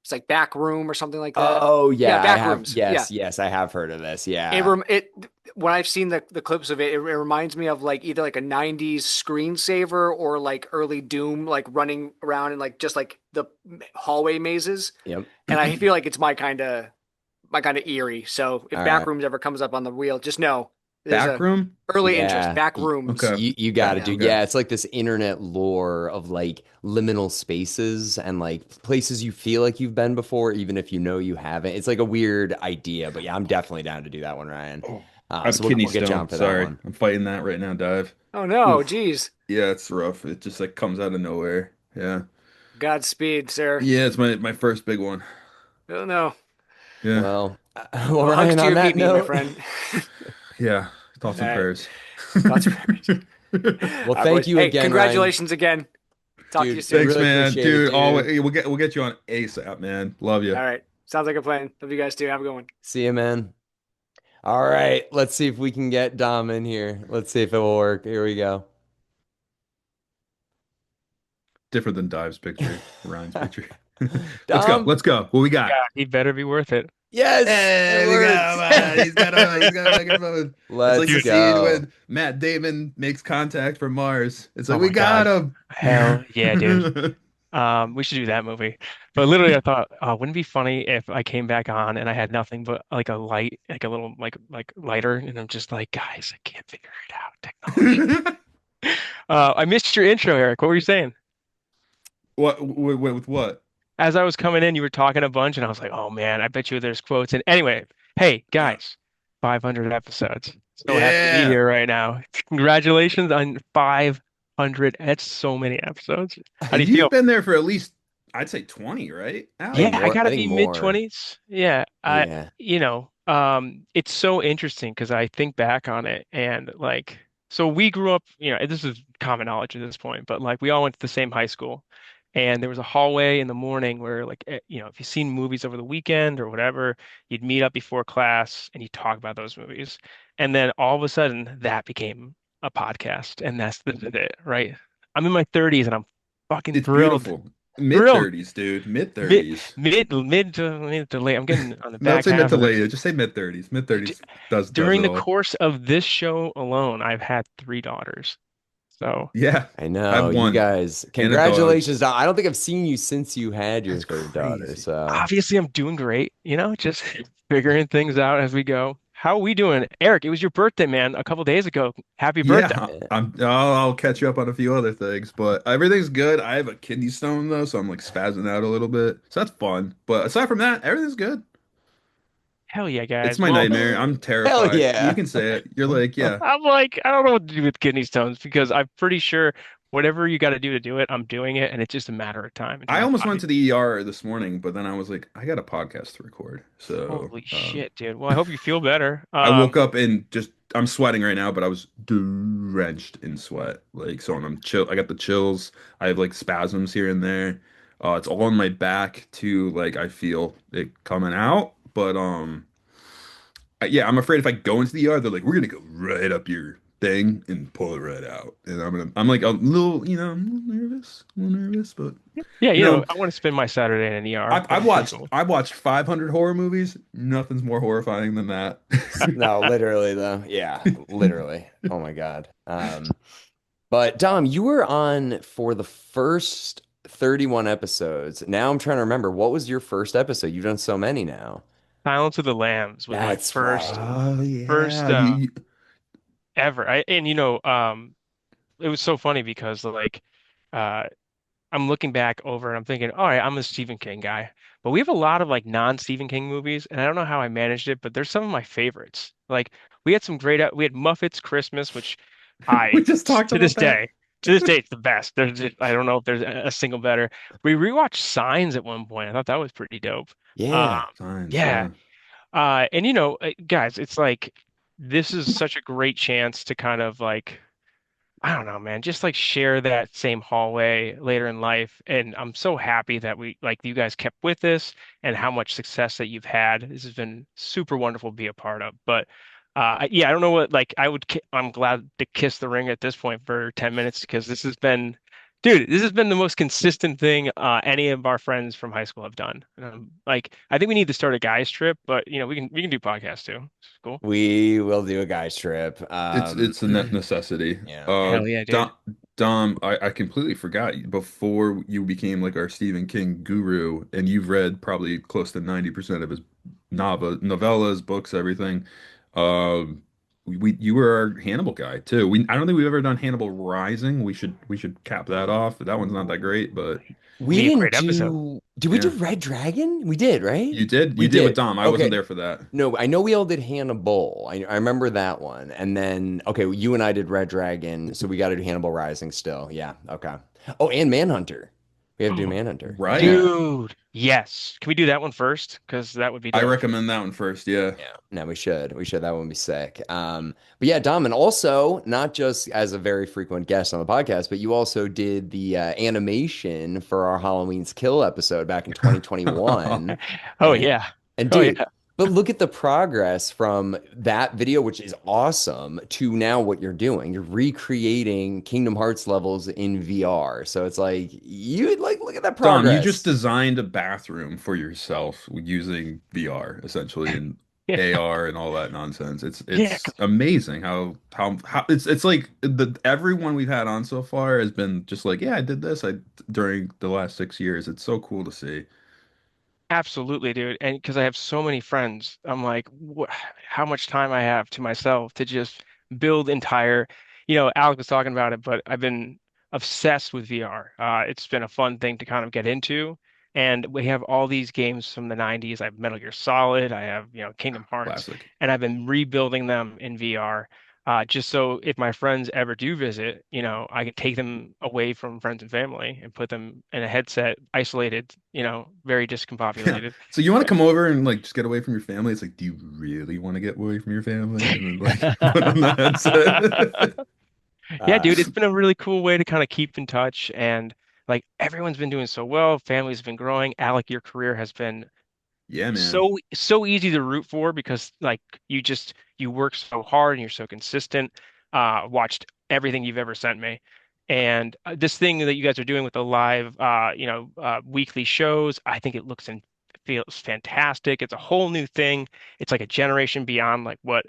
It's like Back Room or something like that. Oh Yeah, yeah, I Back have. Rooms. Yeah. Yes, I have heard of this. It Yeah. rem it when I've seen the clips of it, it reminds me of like either like a 90s screensaver or like early Doom, like running around in like just like the hallway mazes. Yep. And I feel like it's my kind of eerie. So if All right. Backrooms ever comes up on the wheel, just know there's a Backroom? early interest. Yeah. Backrooms. Okay. You got to do. Okay. Yeah, it's like this internet lore of like liminal spaces and like places you feel like you've been before, even if you know you haven't. It's like a weird idea, but yeah, I'm definitely down to do that one, Ryan. Oh, I have So we'll kidney get you on stone. for that Sorry. one. I'm fighting that right now, Dive. Oh no, Oof. geez. Yeah, it's rough. It just like comes out of nowhere. Yeah. Godspeed, sir. Yeah, it's my first big one. Oh no. Yeah. Well, well, Well, hugs Ryan, to on your that peepee, my note, friend. Yeah. Thoughts All and right. prayers. Thoughts and prayers. well, All right, thank boys. you Hey, again, Ryan. congratulations again. Talk to you Dude, soon. Thanks, really man. appreciate it, Dude, dude. always we'll get you on ASAP, man. Love you. All right. Sounds like a plan. Love you guys too. Have a good one. See you, man. All right, let's see if we can get Dom in here. Let's see if it will work. Here we go. Different than Dive's picture, Ryan's picture. Let's go. Dom? Let's go. What we got? God, he better be worth it. Yes, it Hey, we got works. him, man. He's got a microphone. It's like Let's the Dude, scene go. when Matt Damon makes contact from Mars. It's like oh we my got God. him. Hell yeah, dude. We should do that movie. But literally, I thought, wouldn't it be funny if I came back on and I had nothing but like a light, like a little like lighter, and I'm just like, guys, I can't figure it out. Technology. I missed your intro, Eric. What were you saying? What with what? As I was coming in, you were talking a bunch, and I was like, oh man, I bet you there's quotes. And anyway, hey Uh, guys, 500 episodes. So happy to be yeah. here right now. Congratulations on 500. That's so many episodes. How do And you you've feel? been there for at least, I'd say 20, right, I think Yeah, Alex? I more. I gotta think be mid more. 20s. Yeah, Yeah. it's so interesting because I think back on it and like, so we grew up, this is common knowledge at this point, but like we all went to the same high school, and there was a hallway in the morning where like, if you've seen movies over the weekend or whatever, you'd meet up before class and you talk about those movies, and then all of a sudden that became a podcast, and that's it, right? I'm in my 30s and I'm fucking It's thrilled, beautiful. Mid thrilled. 30s, dude. Mid Mid, 30s. mid to late. I'm getting on the Don't back say mid half to of it. late. Just say mid 30s. Mid D- 30s does During it the all. course of this show alone, I've had three daughters. So Yeah. I I have know. You one guys, and a dog. congratulations, Dom. I don't think I've seen you since you had your That's third daughter. crazy. So, obviously, I'm doing great, just figuring things out as we go. How are we doing? Eric, it was your birthday, man, a couple days ago. Happy birthday. Yeah, I'll catch you up on a few other things, but everything's good. I have a kidney stone though, so I'm like spazzing out a little bit. So that's fun. But aside from that, everything's good. Hell yeah, It's guys. my Well, nightmare. I'm hell terrified. You yeah. can say it. You're like, yeah. I'm like, I don't know what to do with kidney stones because I'm pretty sure whatever you got to do to do it, I'm doing it, and it's just a matter of time until I my almost went body. to the ER this morning, but then I was like, I got a podcast to record. So, Holy shit, dude. Well, I hope you feel better. I woke up and just I'm sweating right now, but I was drenched in sweat. Like so I'm chill. I got the chills. I have like spasms here and there. It's all on my back too. Like I feel it coming out. But yeah, I'm afraid if I go into the yard, they're like, we're gonna go right up your thing and pull it right out. And I'm like a little, I'm a little nervous, but Yeah, you know, I want to spend my Saturday in an ER. I've, That'd I've be pretty watched cool. I've watched 500 horror movies. Nothing's more horrifying than that. No, literally though. Yeah, literally. Oh my God. But Dom, you were on for the first 31 episodes. Now I'm trying to remember what was your first episode? You've done so many now. Silence of the Lambs was my That's first right. Oh first yeah, ever. It was so funny because like uh I'm looking back over and I'm thinking, all right, I'm a Stephen King guy. But we have a lot of like non-Stephen King movies, and I don't know how I managed it, but there's some of my favorites. Like we had some great we had Muppets Christmas, which we I just talked to this about that. day, it's the best. I don't know if there's a single better. We rewatched Signs at one point. I thought that was pretty dope. Um, Yeah. Signs, yeah. yeah. And guys, it's like this is such a great chance to kind of like I don't know, man, just like share that same hallway later in life. And I'm so happy that we like you guys kept with this and how much success that you've had. This has been super wonderful to be a part of. But yeah, I don't know what like I'm glad to kiss the ring at this point for 10 minutes because this has been the most consistent thing any of our friends from high school have done. Like I think we need to start a guys trip, but we can do podcasts too. It's cool. We will do a guys trip. It's a net necessity. Yeah. Hell yeah, dude. Dom, I completely forgot before you became like our Stephen King guru, and you've read probably close to 90% of his novellas, books, everything. Um, you were our Hannibal guy too. I don't think we've ever done Hannibal Rising. We should cap that off. That one's not that great, but We Be a didn't great episode. did we do yeah, Red Dragon? We did, right? you We did with did. Dom. I wasn't Okay. there for that. No, I know we all did Hannibal. I remember that one. And then, okay, you and I did Red Dragon, so we got to do Hannibal Rising still. Yeah, okay. Oh, and Manhunter. We have to do Manhunter. Right. Yeah. Dude, yes. Can we do that one first? Because that would be I dope. recommend that one first. Yeah. Yeah, no, we should. We should. That would be sick. But yeah, Dom, and also not just as a very frequent guest on the podcast, but you also did the animation for our Halloween's Kill episode back in 2021. Oh And yeah. and Oh dude, yeah. but look at the progress from that video, which is awesome, to now what you're doing. You're recreating Kingdom Hearts levels in VR. So it's like you like look at that Dom, you just progress. designed a bathroom for yourself using VR essentially and Yeah. AR and all that nonsense. Yeah. It's amazing how it's like everyone we've had on so far has been just like, yeah, I did this during the last 6 years. It's so cool to see. Absolutely, dude. And because I have so many friends, I'm like, how much time I have to myself to just build entire, Alec was talking about it, but I've been obsessed with VR. It's been a fun thing to kind of get into. And we have all these games from the 90s. I have Metal Gear Solid, I have, Kingdom Hearts, Classic. and I've been rebuilding them in VR. Just so if my friends ever do visit, I can take them away from friends and family and put them in a headset, isolated, very Yeah. discombobulated. So you want to come over and like just get away from your family? It's like, do you really want to get away from your family? And then like put on the headset. Yeah, Uh, dude, it's been a really cool way to kind of keep in touch and like everyone's been doing so well, family's been growing. Alec, your career has been Yeah, man. so easy to root for because like you work so hard and you're so consistent. Watched everything you've ever sent me. And this thing that you guys are doing with the live weekly shows, I think it looks and feels fantastic. It's a whole new thing. It's like a generation beyond like what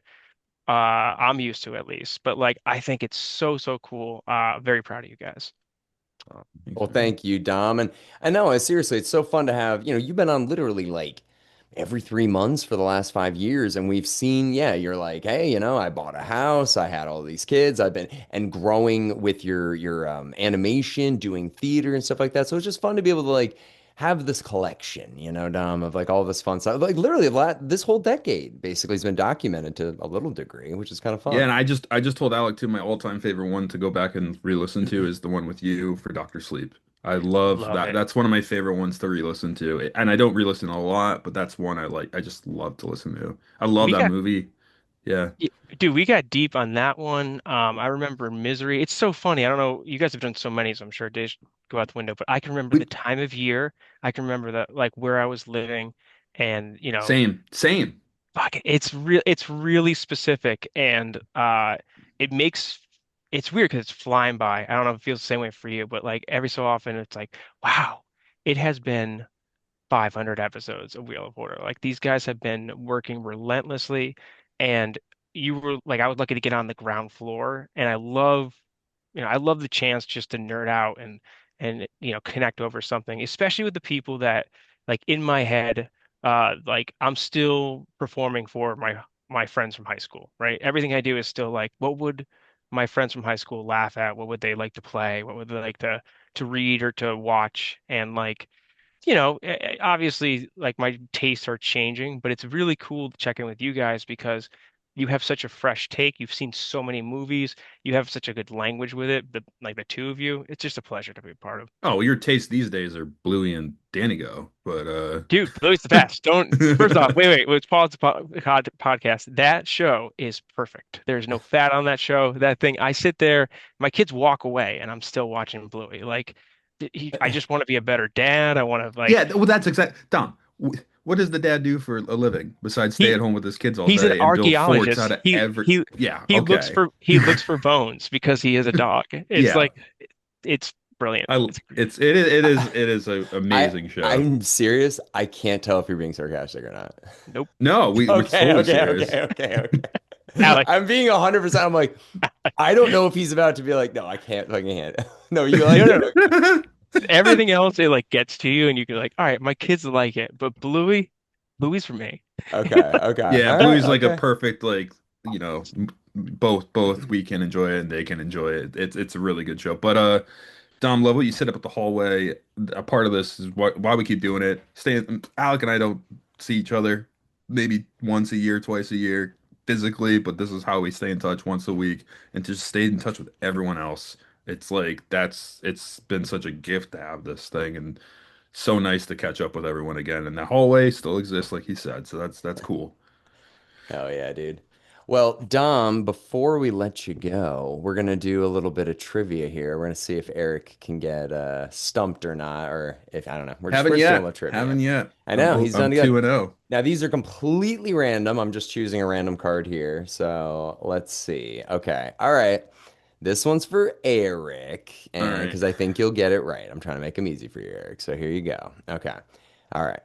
I'm used to at least. But like I think it's so cool. Very proud of you guys. Thanks, Well, man. thank you, Dom. And I know, seriously, it's so fun to have, you've been on literally like every 3 months for the last 5 years. And we've seen, yeah, you're like, hey, I bought a house, I had all these kids, I've been and growing with your animation, doing theater and stuff like that. So it's just fun to be able to like have this collection, Dom, of like all this fun stuff. Like literally this whole decade basically has been documented to a little degree, which is kind of Yeah, fun. and I just told Alec too, my all-time favorite one to go back and re-listen to is the one with you for Doctor Sleep. I love Love that. it. That's one of my favorite ones to re-listen to. And I don't re-listen a lot, but that's one I like. I just love to listen to. I love We that got movie. Yeah. Y- Dude, we got deep on that one. I remember Misery. It's so funny. I don't know. You guys have done so many, so I'm sure days go out the window. But I can remember the We, time of year. I can remember that, like where I was living, and same. fuck, It's really specific, and it makes it's weird because it's flying by. I don't know if it feels the same way for you, but like every so often, it's like, wow, it has been 500 episodes of Wheel of Order. Like these guys have been working relentlessly, and you were like, I was lucky to get on the ground floor, and I love the chance just to nerd out and connect over something, especially with the people that like in my head, like I'm still performing for my friends from high school, right? Everything I do is still like, what would my friends from high school laugh at? What would they like to play? What would they like to read or to watch? And like obviously, like my tastes are changing, but it's really cool to check in with you guys because you have such a fresh take. You've seen so many movies. You have such a good language with it. Like the two of you, it's just a pleasure to be a part of. Oh, your tastes these days are Bluey and Danny Go, but Dude, Bluey's the best. Don't first off, wait. Let's pause the podcast. That show is perfect. There's no fat on that show. That thing, I sit there, my kids walk away, and I'm still watching Bluey. Like, I just want to be a better dad. I want to like. yeah, well, that's exact. Dom, what does the dad do for a living besides stay He at home with his kids all He's an day and build forts out archaeologist. of every? Yeah, He looks okay. for bones because he is a dog. It's Yeah, like it's brilliant. I It's it is an I amazing show. I'm serious. I can't tell if you're being sarcastic or not. nope. No, we're Okay, totally okay, serious. okay, okay, okay. Alec, I'm being 100%. I'm like, I don't know if he's about to be like, no, I can't fucking hand. No, you no, like no, it? no. Everything else it like gets to you, and you can like, all right, my kids like it, but Bluey's for me. Okay, okay. Yeah, All right, Bluey's like a okay. perfect like both we can enjoy it and they can enjoy it. It's a really good show. But Dom, love what you set up at the hallway. A part of this is why we keep doing it. Alec and I don't see each other maybe once a year, twice a year physically, but this is how we stay in touch once a week and to just stay in touch with everyone else. It's like it's been such a gift to have this thing and so nice to catch up with everyone again. And the hallway still exists, like he said, so that's cool. Oh yeah, dude. Well, Dom, before we let you go, we're gonna do a little bit of trivia here. We're gonna see if Eric can get stumped or not, or if I don't know. We're just doing a little Haven't trivia. yet. I know he's done I'm good. 2-0. Now these are completely random. I'm just choosing a random card here. So let's see. Okay. All right. This one's for Eric, All and right. because I think you'll get it right. I'm trying to make them easy for you, Eric. So here you go. Okay. All right.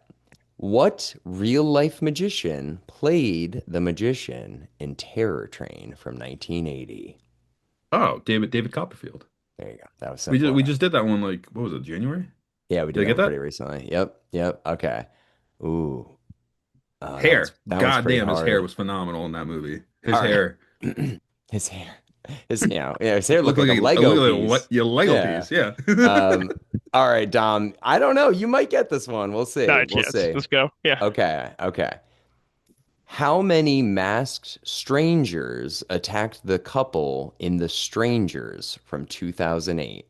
What real life magician played the magician in Terror Train from 1980? Oh, David Copperfield. There you go. That was We simple just we enough. just did that one like what was it, January? Yeah, we did Did I that get one pretty that? recently. Yep. Yep. Okay. Ooh. Hair. That one's God pretty damn, his hair hard. was phenomenal in that movie. His All right. hair. His hair. His hair looked Looked like a like Lego what piece. your Lego Yeah. piece, yeah. Um, all right, Dom. I don't know. You might get this one. We'll Not see. a We'll chance. see. Let's go. Yeah. Okay. Okay. How many masked strangers attacked the couple in The Strangers from 2008?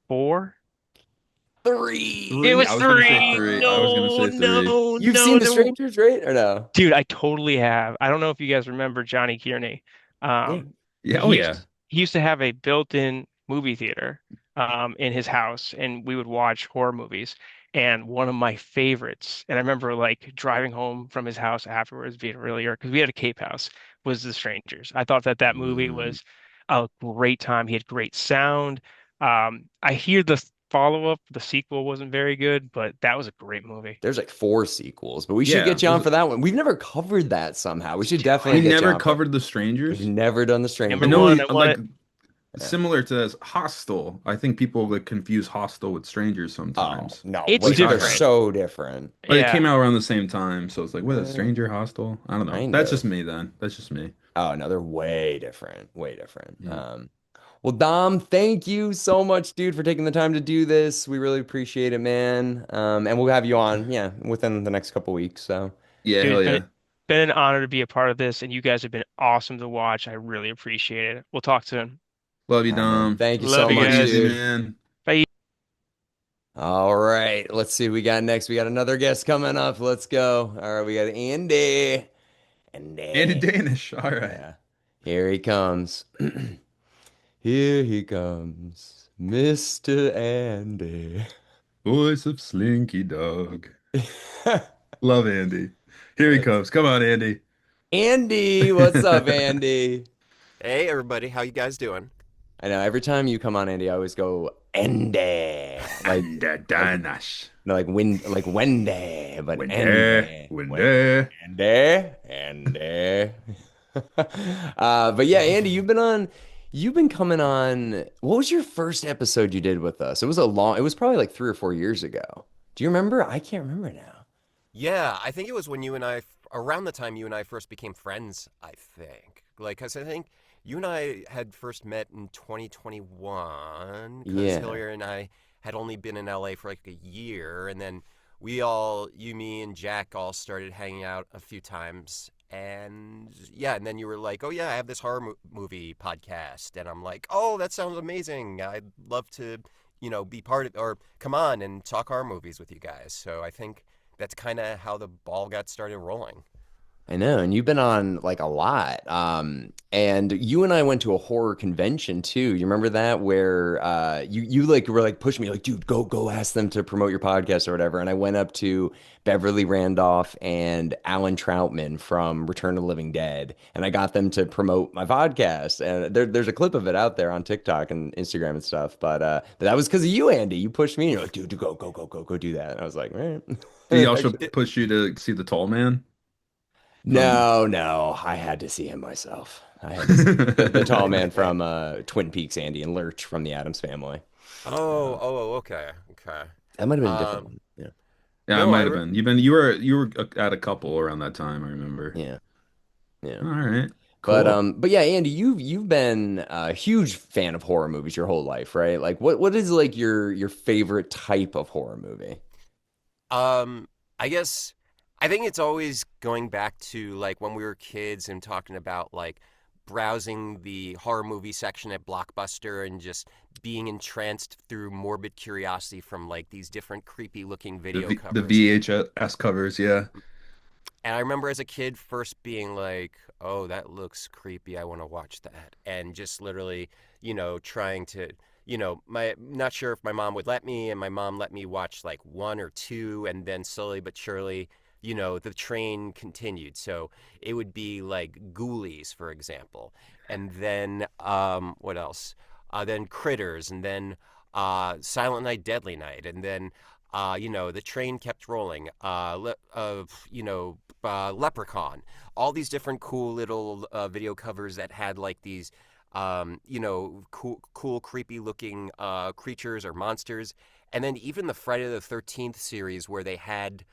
4. It Three. was I was gonna say 3. three. I was gonna No, say three. no, You've seen no, The no. Strangers, right? Or no? Dude, I totally have. I don't know if you guys remember Johnny Kearney. Yeah. Yeah, oh yeah. He used to have a built-in movie theater in his house, and we would watch horror movies. And one of my favorites, and I remember like driving home from his house afterwards, being really because we had a Cape House, was The Strangers. I thought that movie Mm. was a great time. He had great sound. I hear the follow-up, the sequel wasn't very good, but that was a great movie. There's like four sequels, but we should Yeah. get you on for that one. We've never covered that somehow. We Let's should do definitely We it. get you never on for. covered The We've Strangers. never done The I Number Strangers. know one, I want like it. Yeah. similar to this Hostel. I think people like confuse Hostel with Strangers Oh, sometimes. no. At It's least Wait, I they're have. different. so different. But it came Yeah. out around the same time, so it's like, what is Uh, Stranger Hostel? I don't know. kind That's just of. me then. That's just me. Oh, no, they're way different. Way different. Yeah. Well, Dom, thank you so much, dude, for taking the time to do this. We really appreciate it, man. And we'll have you on, yeah, within the next couple weeks. So, Yeah, Dude, hell it's yeah. been an honor to be a part of this, and you guys have been awesome to watch. I really appreciate it. We'll talk soon. Love you, all right, man. Dom. Thank you Love so you Take it much, easy, guys. dude. man. Bye. All right, let's see what we got next. We got another guest coming up. Let's go. All right, we got Andy. Andy Andy. Danish. All right. Yeah, here he comes. Here he comes, Mr. Andy. Voice of Slinky Dog. Love Andy. Here he comes. Come on, Andy. Andy, what's up, Andy? Hey everybody, how you guys doing? I know every time you come on, Andy, I always go Andy, And like Danish. no, like Wendy, but When there, Andy, when there. Andy. But yeah, Andy, you've been coming on. What was your first episode you did with us? It was probably like 3 or 4 years ago. Do you remember? I can't remember now. Yeah, I think it was when you and I, around the time you and I first became friends, I think. Like, 'cause I think you and I had first met in 2021, because Yeah. Hillier and I had only been in LA for like a year, and then you, me, and Jack all started hanging out a few times. And yeah, and then you were like, oh yeah, I have this horror movie podcast. And I'm like, oh, that sounds amazing. I'd love to, be part of, or come on and talk horror movies with you guys. So I think that's kind of how the ball got started rolling. I know, and you've been on like a lot. And you and I went to a horror convention too. You remember that where you like were like pushing me like, dude, go ask them to promote your podcast or whatever. And I went up to Beverly Randolph and Alan Troutman from Return of the Living Dead, and I got them to promote my podcast. And there's a clip of it out there on TikTok and Instagram and stuff. But that was because of you, Andy. You pushed me, and you're like, dude, go do that. And I was like, all Did he right. also It, push you to see the tall man from No, no, I had to see him myself. I had to see the tall man from Twin Peaks, Andy and Lurch from the Addams Family. oh, Um, oh, okay, okay. that might have been a different Um, one. Yeah. Yeah, it No, might have been. You were at a couple around that time, I remember. Yeah, yeah. All right. But Cool. but yeah, Andy, you've been a huge fan of horror movies your whole life, right? Like what is like your favorite type of horror movie? Um, I guess I think it's always going back to like when we were kids and talking about like browsing the horror movie section at Blockbuster and just being entranced through morbid curiosity from like these different creepy looking video The covers. VHS covers, yeah. And I remember as a kid first being like, "Oh, that looks creepy. I want to watch that." And just literally, trying to, my not sure if my mom would let me, and my mom let me watch like one or two, and then slowly but surely, the train continued. So it would be like Ghoulies, for example, and then what else? Then Critters, and then Silent Night, Deadly Night, and then the train kept rolling. Leprechaun, all these different cool little video covers that had like these, cool, creepy looking creatures or monsters. And then even the Friday the 13th series where they had,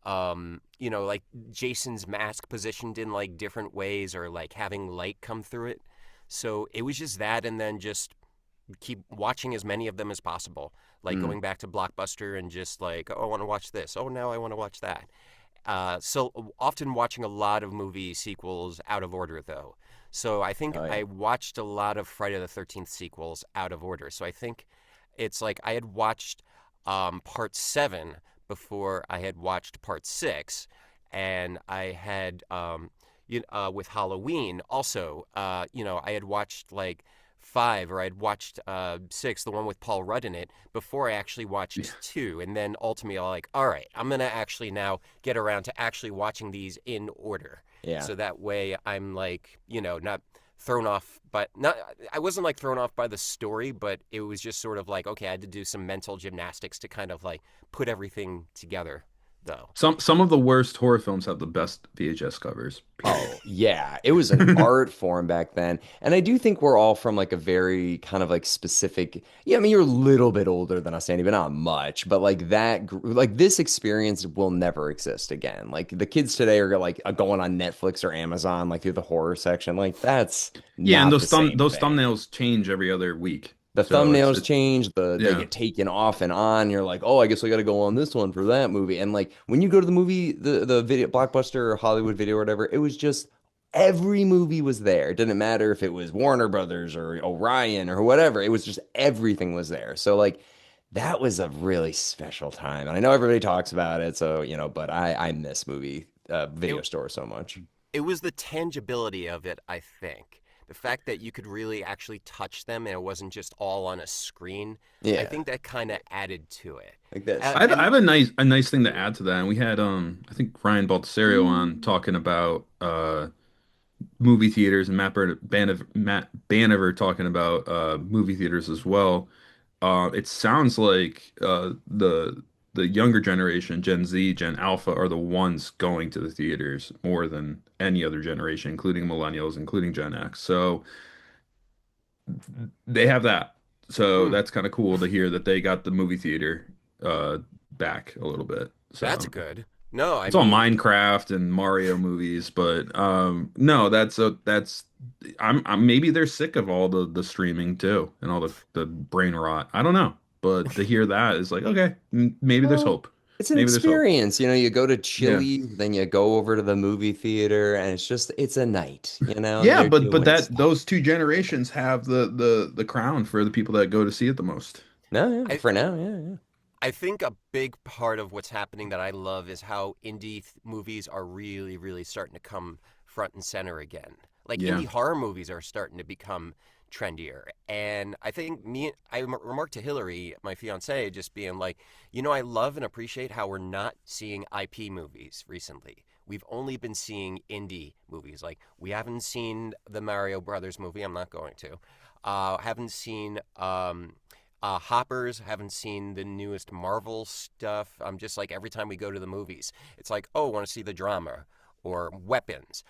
like Jason's mask positioned in like different ways or like having light come through it. So it was just that, and then just keep watching as many of them as possible. Like Mm. going back to Blockbuster and just like, oh, I want to watch this. Oh, now I want to watch that. So often watching a lot of movie sequels out of order, though. So I think Oh yeah. I watched a lot of Friday the 13th sequels out of order. So I think it's like I had watched part seven before I had watched part six. And I had, with Halloween also, I had watched like five, or I'd watched six, the one with Paul Rudd in it, before I actually watched two. And then ultimately, I'm like, all right, I'm going to actually now get around to actually watching these in order. Yeah. So that way I'm like, not thrown off, but not, I wasn't like thrown off by the story, but it was just sort of like, okay, I had to do some mental gymnastics to kind of like put everything together, though. Some of the worst horror films have the best VHS covers, period. Oh, yeah. It was an art form back then. And I do think we're all from like a very kind of like specific. Yeah, I mean, you're a little bit older than us, Andy, but not much. But like like this experience will never exist again. Like the kids today are like going on Netflix or Amazon, like through the horror section. Like that's Yeah, and not the same those thing. thumbnails change every other week. The So thumbnails it's change, they yeah. get taken off and on. You're like, oh, I guess I got to go on this one for that movie. And like when you go to the movie, the video Blockbuster or Hollywood Video or whatever, it was just every movie was there. It didn't matter if it was Warner Brothers or Orion or whatever. It was just everything was there. So like that was a really special time. And I know everybody talks about it, so but I miss movie It, video store so much. it was the tangibility of it, I think. The fact that you could really actually touch them and it wasn't just all on a screen, I Yeah, think that kind of added to it. like that. I And have a nice thing to add to that. And we had I think Ryan Baltasario on talking about movie theaters, and Matt Banover talking about movie theaters as well. It sounds like the younger generation, Gen Z, Gen Alpha, are the ones going to the theaters more than any other generation, including millennials, including Gen X. So they have that. So mm, that's kind of cool to hear that they got the movie theater uh, back a little bit. that's So good. No, I it's all mean, Minecraft and Mario movies, but no, that's I'm maybe they're sick of all the streaming too and all the brain rot. I don't know, but to hear that is like okay, maybe there's Well, hope. it's an Maybe there's hope. experience. You go to Yeah. Chili's, then you go over to the movie theater, and it's a night. Yeah, They're but doing that stuff. those two generations have the crown for the people that go to see it the most. No, yeah, I for now, yeah, yeah. I think a big part of what's happening that I love is how movies are really, really starting to come front and center again. Like Yeah. indie horror movies are starting to become trendier. And I think remarked to Hillary, my fiance, just being like, I love and appreciate how we're not seeing IP movies recently. We've only been seeing indie movies. Like we haven't seen the Mario Brothers movie. I'm not going to. Haven't seen Hoppers. Haven't seen the newest Marvel stuff. I'm just like every time we go to the movies, it's like, oh, want to see the drama or Weapons.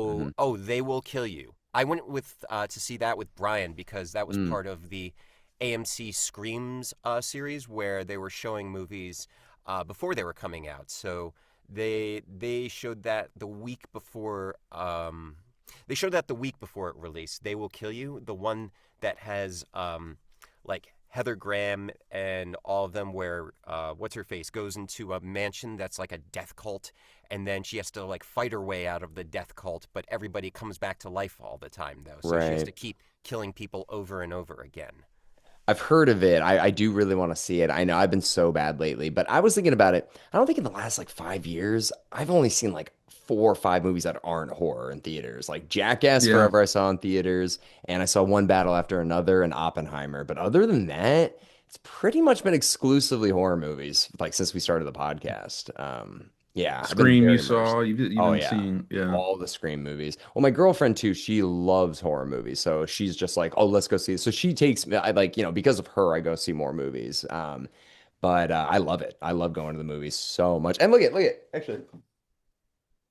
Hmm. Oh, They Will Kill You. I went with to see that with Brian because that was Mm, part of the AMC Screams series where they were showing movies before they were coming out. So they showed that the week before. They showed that the week before it released. They Will Kill You, the one that has like Heather Graham and all of them, where what's her face goes into a mansion that's like a death cult, and then she has to like fight her way out of the death cult, but everybody comes back to life all the time though, so she has Right. to keep killing people over and over again. I've heard of it. I do really want to see it. I know I've been so bad lately, but I was thinking about it. I don't think in the last like 5 years, I've only seen like 4 or 5 movies that aren't horror in theaters. Like Jackass Yeah. Forever, I saw in theaters, and I saw One Battle After Another and Oppenheimer. But other than that, it's pretty much been exclusively horror movies, like since we started the podcast. Yeah, I've been Scream you very immersed. saw, you've Oh been yeah. seeing, yeah. All the Scream movies. Well, my girlfriend too, she loves horror movies. So she's just like, oh, let's go see it. So she takes me, I like, because of her, I go see more movies. But I love it. I love going to the movies so much. And actually,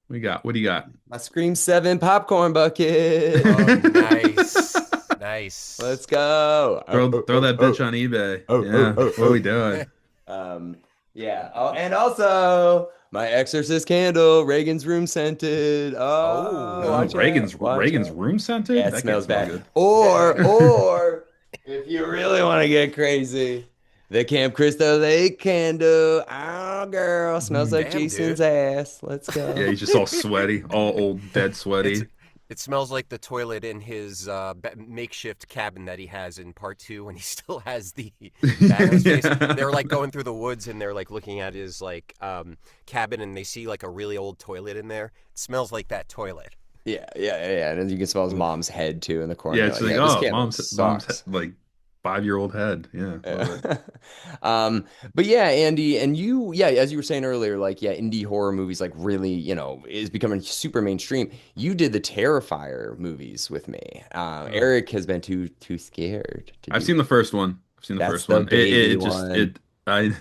What do you got? my Scream 7 popcorn bucket. Oh, nice, nice. Let's go. Throw that bitch on eBay. Yeah. What are we doing? Um, yeah. Oh, and also my Exorcist candle, Reagan's room scented. Oh, Oh, Oh, watch out. Watch Reagan's out. room Yeah, scented? it That can't smells smell bad. good. Or if you really want to get crazy, the Camp Crystal Lake candle. Oh, girl, smells like damn, Jason's dude. ass. Let's Yeah, go. he's just all sweaty, all old, dead It's sweaty. it smells like the toilet in his makeshift cabin that he has in part two when he still has the bat on his face. Yeah. They're like going through the woods and they're like looking at his like cabin and they see like a really old toilet in there. It smells like that toilet. Yeah. And then you can smell his mom's head too in the corner. Yeah, You're it's like, like, yeah, this oh, candle mom's sucks. like 5-year-old head. Yeah, love it. Yeah. But yeah, Andy, and you, yeah, as you were saying earlier, like, yeah, indie horror movies, like, really, is becoming super mainstream. You did the Terrifier movies with me. Oh. Eric has been too scared to I've do. seen the first one. I've seen the That's first the one. baby It just one. it I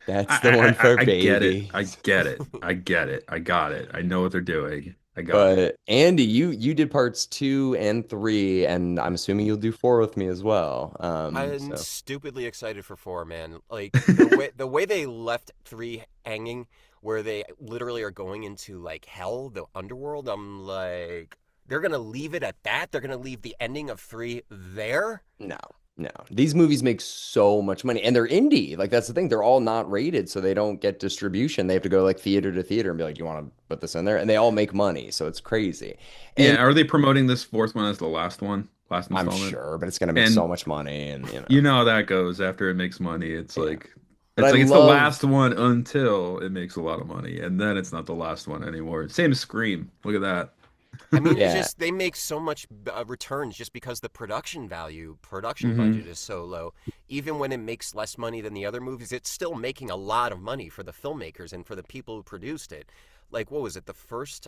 That's the one for I get it. I babies. get it. I get it. I got it. I know what they're doing. I got it. But Andy, you did parts 2 and 3, and I'm assuming you'll do 4 with me as well. I'm So stupidly excited for four, man. Like the way they left three hanging, where they literally are going into like hell, the underworld. I'm like, they're gonna leave it at that. They're gonna leave the ending of three there. no, no. These movies make so much money and they're indie. Like that's the thing. They're all not rated, so they don't get distribution. They have to go like theater to theater and be like, "Do you want to put this in there?" And they all make money, so it's crazy. And Yeah, are they promoting this fourth one as the last one? Last I'm installment? sure, but it's gonna make so And much money and you know how that goes after it makes money. yeah. But I It's the love last one until it makes a lot of money, and then it's not the last one anymore. Same as Scream. Look at that. I mean, it's yeah. just they make so much returns just because the production Hmm. budget is so low. Even when it makes less money than the other movies, it's still making a lot of money for the filmmakers and for the people who produced it. Like, what was it? The first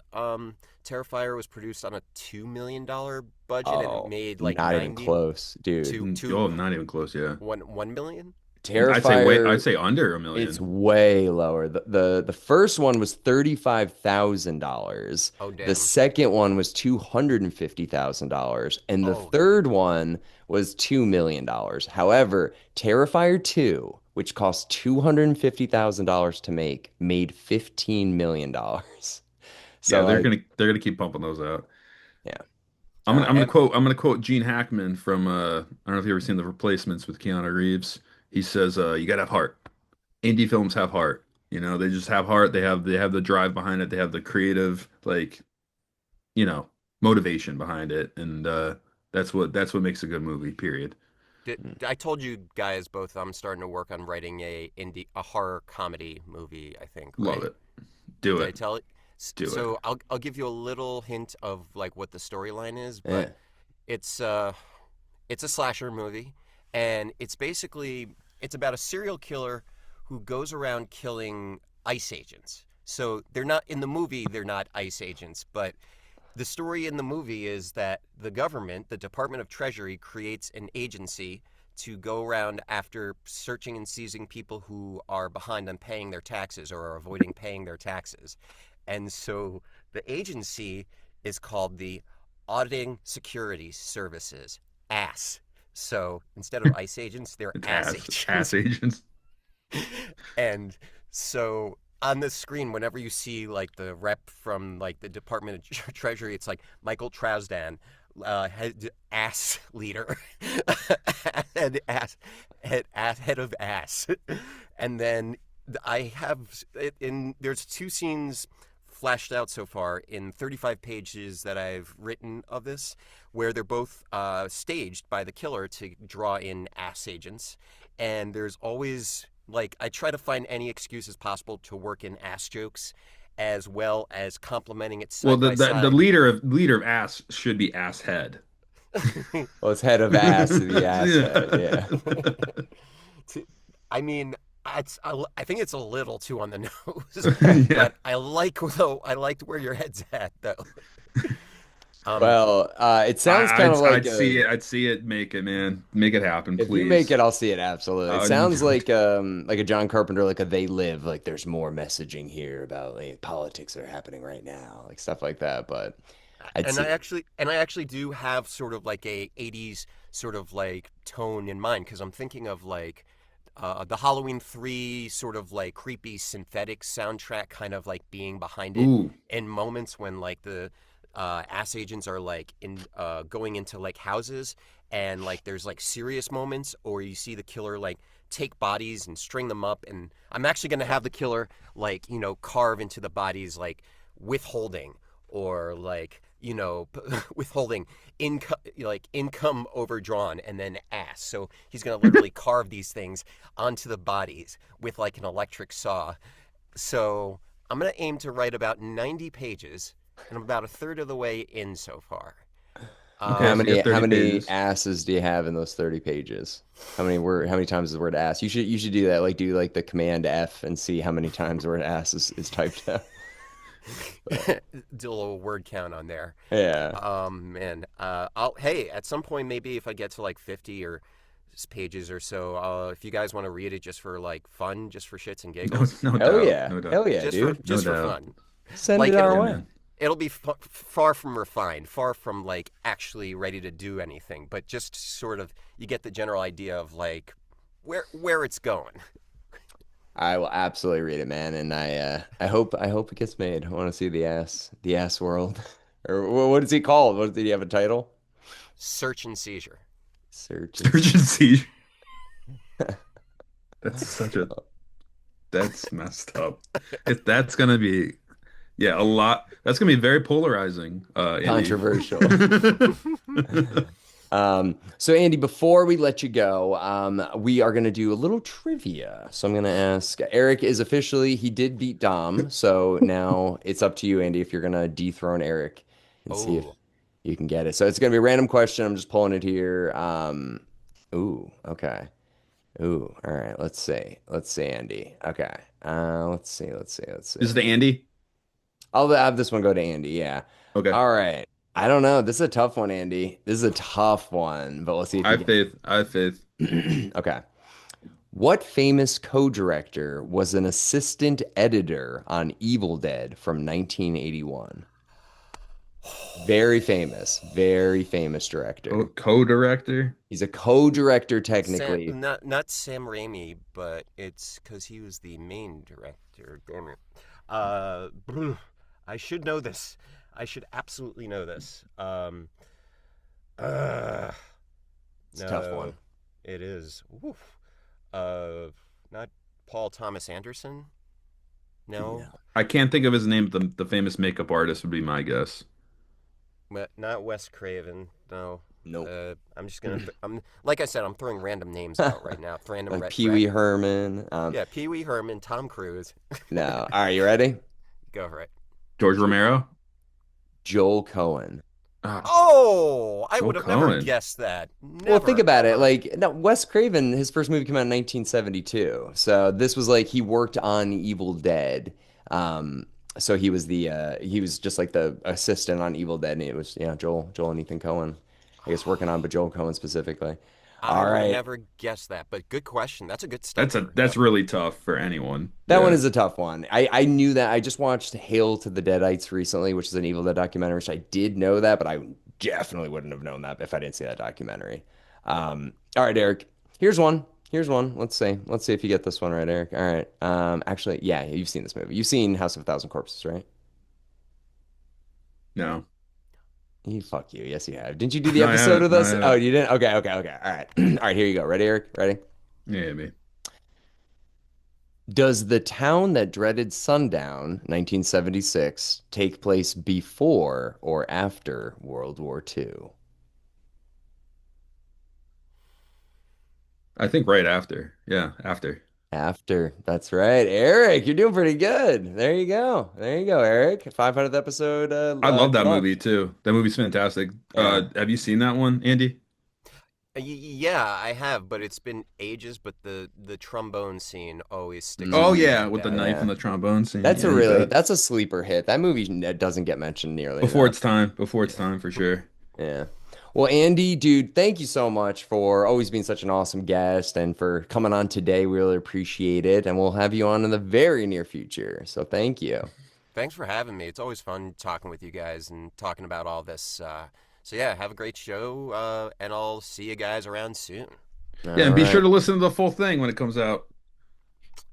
Terrifier was produced on a $2 million budget and it Oh, made like not even 90 close, dude. Oh, not even close. Yeah, 1 million. Terrifier. I'd say under a It's million. way lower. The first one was $35,000. Oh, The damn. second one was $250,000, and the Oh, third one was $2 million. However, Terrifier 2, which cost $250,000 to make, made $15 million. Yeah, So like, they're gonna keep pumping those out. yeah. I'm gonna quote Gene Hackman from I don't know if you've ever seen The Replacements with Keanu Reeves. He says, "You gotta have heart. Indie films have heart. You know, they just have heart. They have the drive behind it. They have the creative you know motivation behind it, and that's what makes a good movie. Period. I told you guys both I'm starting to work on writing a horror comedy movie, I think, Love right? it. Do Did I it. tell it? Do it. So I'll give you a little hint of like what the storyline is, Yeah. but it's uh it's a slasher movie, and it's about a serial killer who goes around killing ICE agents. So they're not in the movie, they're not ICE agents, but the story in the movie is that the government, the Department of Treasury, creates an agency to go around after searching and seizing people who are behind on paying their taxes or are avoiding paying their taxes. And so the agency is called the Auditing Security Services, ASS. So instead of ICE agents, they're It's ASS ass agents. agents. And So on the screen, whenever you see like the rep from like the Department of Treasury, it's like Michael Trasdan, head ass leader, head ass, head of ass, and then I have it in. There's two scenes flashed out so far in 35 pages that I've written of this, where they're both staged by the killer to draw in ass agents, and there's always like I try to find any excuse as possible to work in ass jokes, as well as complimenting it Well, side the by the, the side. leader of ass should be ass head. Well, it's head of ass, the ass head. Yeah. I mean, I think it's a little too on the nose, Yeah. but I liked where your head's at though. Um, Well, it sounds I, kind of I'd like I'd a. see it. I'd see it. Make it, man. Make it happen, If you make please. it, I'll see it absolutely. It Uh, sounds like a John Carpenter, like a They Live, like there's more messaging here about like politics that are happening right now, like stuff like that. But I'd and see it. I actually do have sort of like a 80s sort of like tone in mind because I'm thinking of like the Halloween 3 sort of like creepy synthetic soundtrack kind of like being behind it ooh, in moments when like the ass agents are like in going into like houses and like there's like serious moments or you see the killer like take bodies and string them up and I'm actually going to have the killer like carve into the bodies like withholding or like withholding income like income overdrawn and then ass so he's going to literally carve these things onto the bodies with like an electric saw so I'm going to aim to write about 90 pages and I'm about a third of the way in so far. okay. How So you um many got how 30 many pages. asses do you have in those 30 pages? How many times is the word ass? You should do that. Like do like the command F and see how many times the word ass is typed out. But do a little word count on there. yeah. Man, I'll hey, at some point maybe if I get to like 50 or pages or so, if you guys want to read it just for like fun, just for shits and No, giggles, no Hell doubt. yeah. No doubt. Hell yeah, dude. No just for doubt. fun. Send it Like our Yeah, way. man. it'll be far from refined, far from like actually ready to do anything, but just sort of you get the general idea of like where it's going. I will absolutely read it, man, and I hope it gets made. I want to see the ass world, or what is he called? What did he have a title? Search and seizure. Search and see. Urgency. That's such a that's messed up. If that's gonna be yeah, a lot that's gonna be very polarizing, Andy. Controversial. So Andy, before we let you go, we are going to do a little trivia. So I'm going to ask Eric is officially, he did beat Dom. So now it's up to you, Andy, if you're going to dethrone Eric and see if Oh, you can get it. So it's going to be a random question. I'm just pulling it here. Ooh, okay. Ooh, all right. Let's see. Let's see, Andy. Okay. Let's see. Let's see. Let's Is see. it Andy? I'll have this one go to Andy. Yeah. Okay. All right. I don't know. This is a tough one, Andy. This is a tough one, but we'll see if I you have faith. I have faith. get. Okay. What famous co-director was an assistant editor on Evil Dead from 1981? Very famous director. Co-director? He's a co-director technically. Not Sam Raimi, but it's because he was the main director. Damn it. I should know this. I should absolutely know this. Uh, It's a tough no, one. it is. Woof. Uh, Not Paul Thomas Anderson. No, No. I can't think of his name. The famous makeup artist would be my guess. Not Wes Craven. No. Nope. I'm just gonna. I'm like I said. I'm throwing random names out right now. Random Like Pee Wee Herman. Yeah, Pee Wee Herman, Tom Cruise. No. All right, you ready? Go for it. George Romero? Joel Cohen. Ah, Oh, I Joel would have never Cohen. guessed that. Well, think Never, about it. ever. Like, no, Wes Craven, his first movie came out in 1972. So this was like he worked on Evil Dead. Um, so he was just like the assistant on Evil Dead, and it was Joel and Ethan Cohen, I guess working on, but Joel Cohen specifically. I All would have right, never guessed that, but good question. That's a good that's stumper. that's really tough for anyone. that one Yeah. is a tough one. I knew that. I just watched Hail to the Deadites recently, which is an Evil Dead documentary. So I did know that, but I definitely wouldn't have known that if I didn't see that documentary. All right, Eric. Here's one. Here's one. Let's see. Let's see if you get this one right, Eric. All right. Actually, yeah, you've seen this movie. You've seen House of a Thousand Corpses, right? No, You fuck you. Yes, you have. Didn't you do the no, I episode haven't. with No, I us? Oh, haven't. you didn't? Okay, okay, okay. All right. All right, here you go. Ready, Eric? Ready? Yeah, me. Does the town that dreaded sundown, 1976, take place before or after World War II? I think right after. Yeah, after. After. That's right. Eric, you're doing pretty good. There you go. There you go, Eric. 500th episode I love that love. movie too. That movie's fantastic. Yeah. Have you seen that one, Andy? Yeah, I have, but it's been ages. But the trombone scene always sticks Oh with me yeah, like with the that. knife and Yeah. the trombone scene. That's Yeah, a you really bet. that's a sleeper hit. That movie doesn't get mentioned nearly Before enough. its time. Before its Yeah. time for sure. Yeah. Well, Andy, dude, thank you so much for always being such an awesome guest and for coming on today. We really appreciate it. And we'll have you on in the very near future. So thank you. Thanks for having me. It's always fun talking with you guys and talking about all this. So yeah, have a great show, and I'll see you guys around soon. Yeah, All and be sure right. to listen to the full thing when it comes out.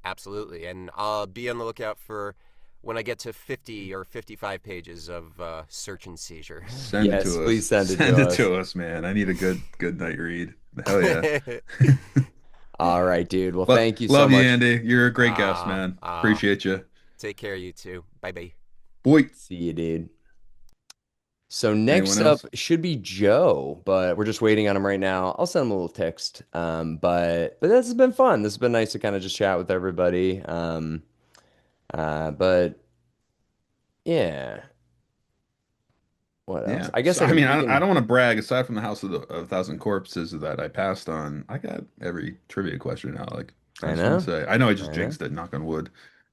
Absolutely, and I'll be on the lookout for when I get to 50 or 55 pages of Search and Seizure. Send it Yes, to us. please send it Send to it us. to us, man. I need a good night read. Hell yeah. All right, dude. Well, thank you so Love you, much. Andy. You're a great guest, uh, man. uh, Appreciate you. Take care, you two. Bye bye. Boy, See you, dude. So anyone next up else? should be Joe, but we're just waiting on him right now. I'll send him a little text. But this has been fun. This has been nice to kind of just chat with everybody. But yeah, what else? Yeah. I guess So I I can mean, we I can don't want to brag. Aside from the House of the of Thousand Corpses that I passed on, I got every trivia question now. Like, I I just want to know. say, I know I just I know. jinxed it. Knock on wood.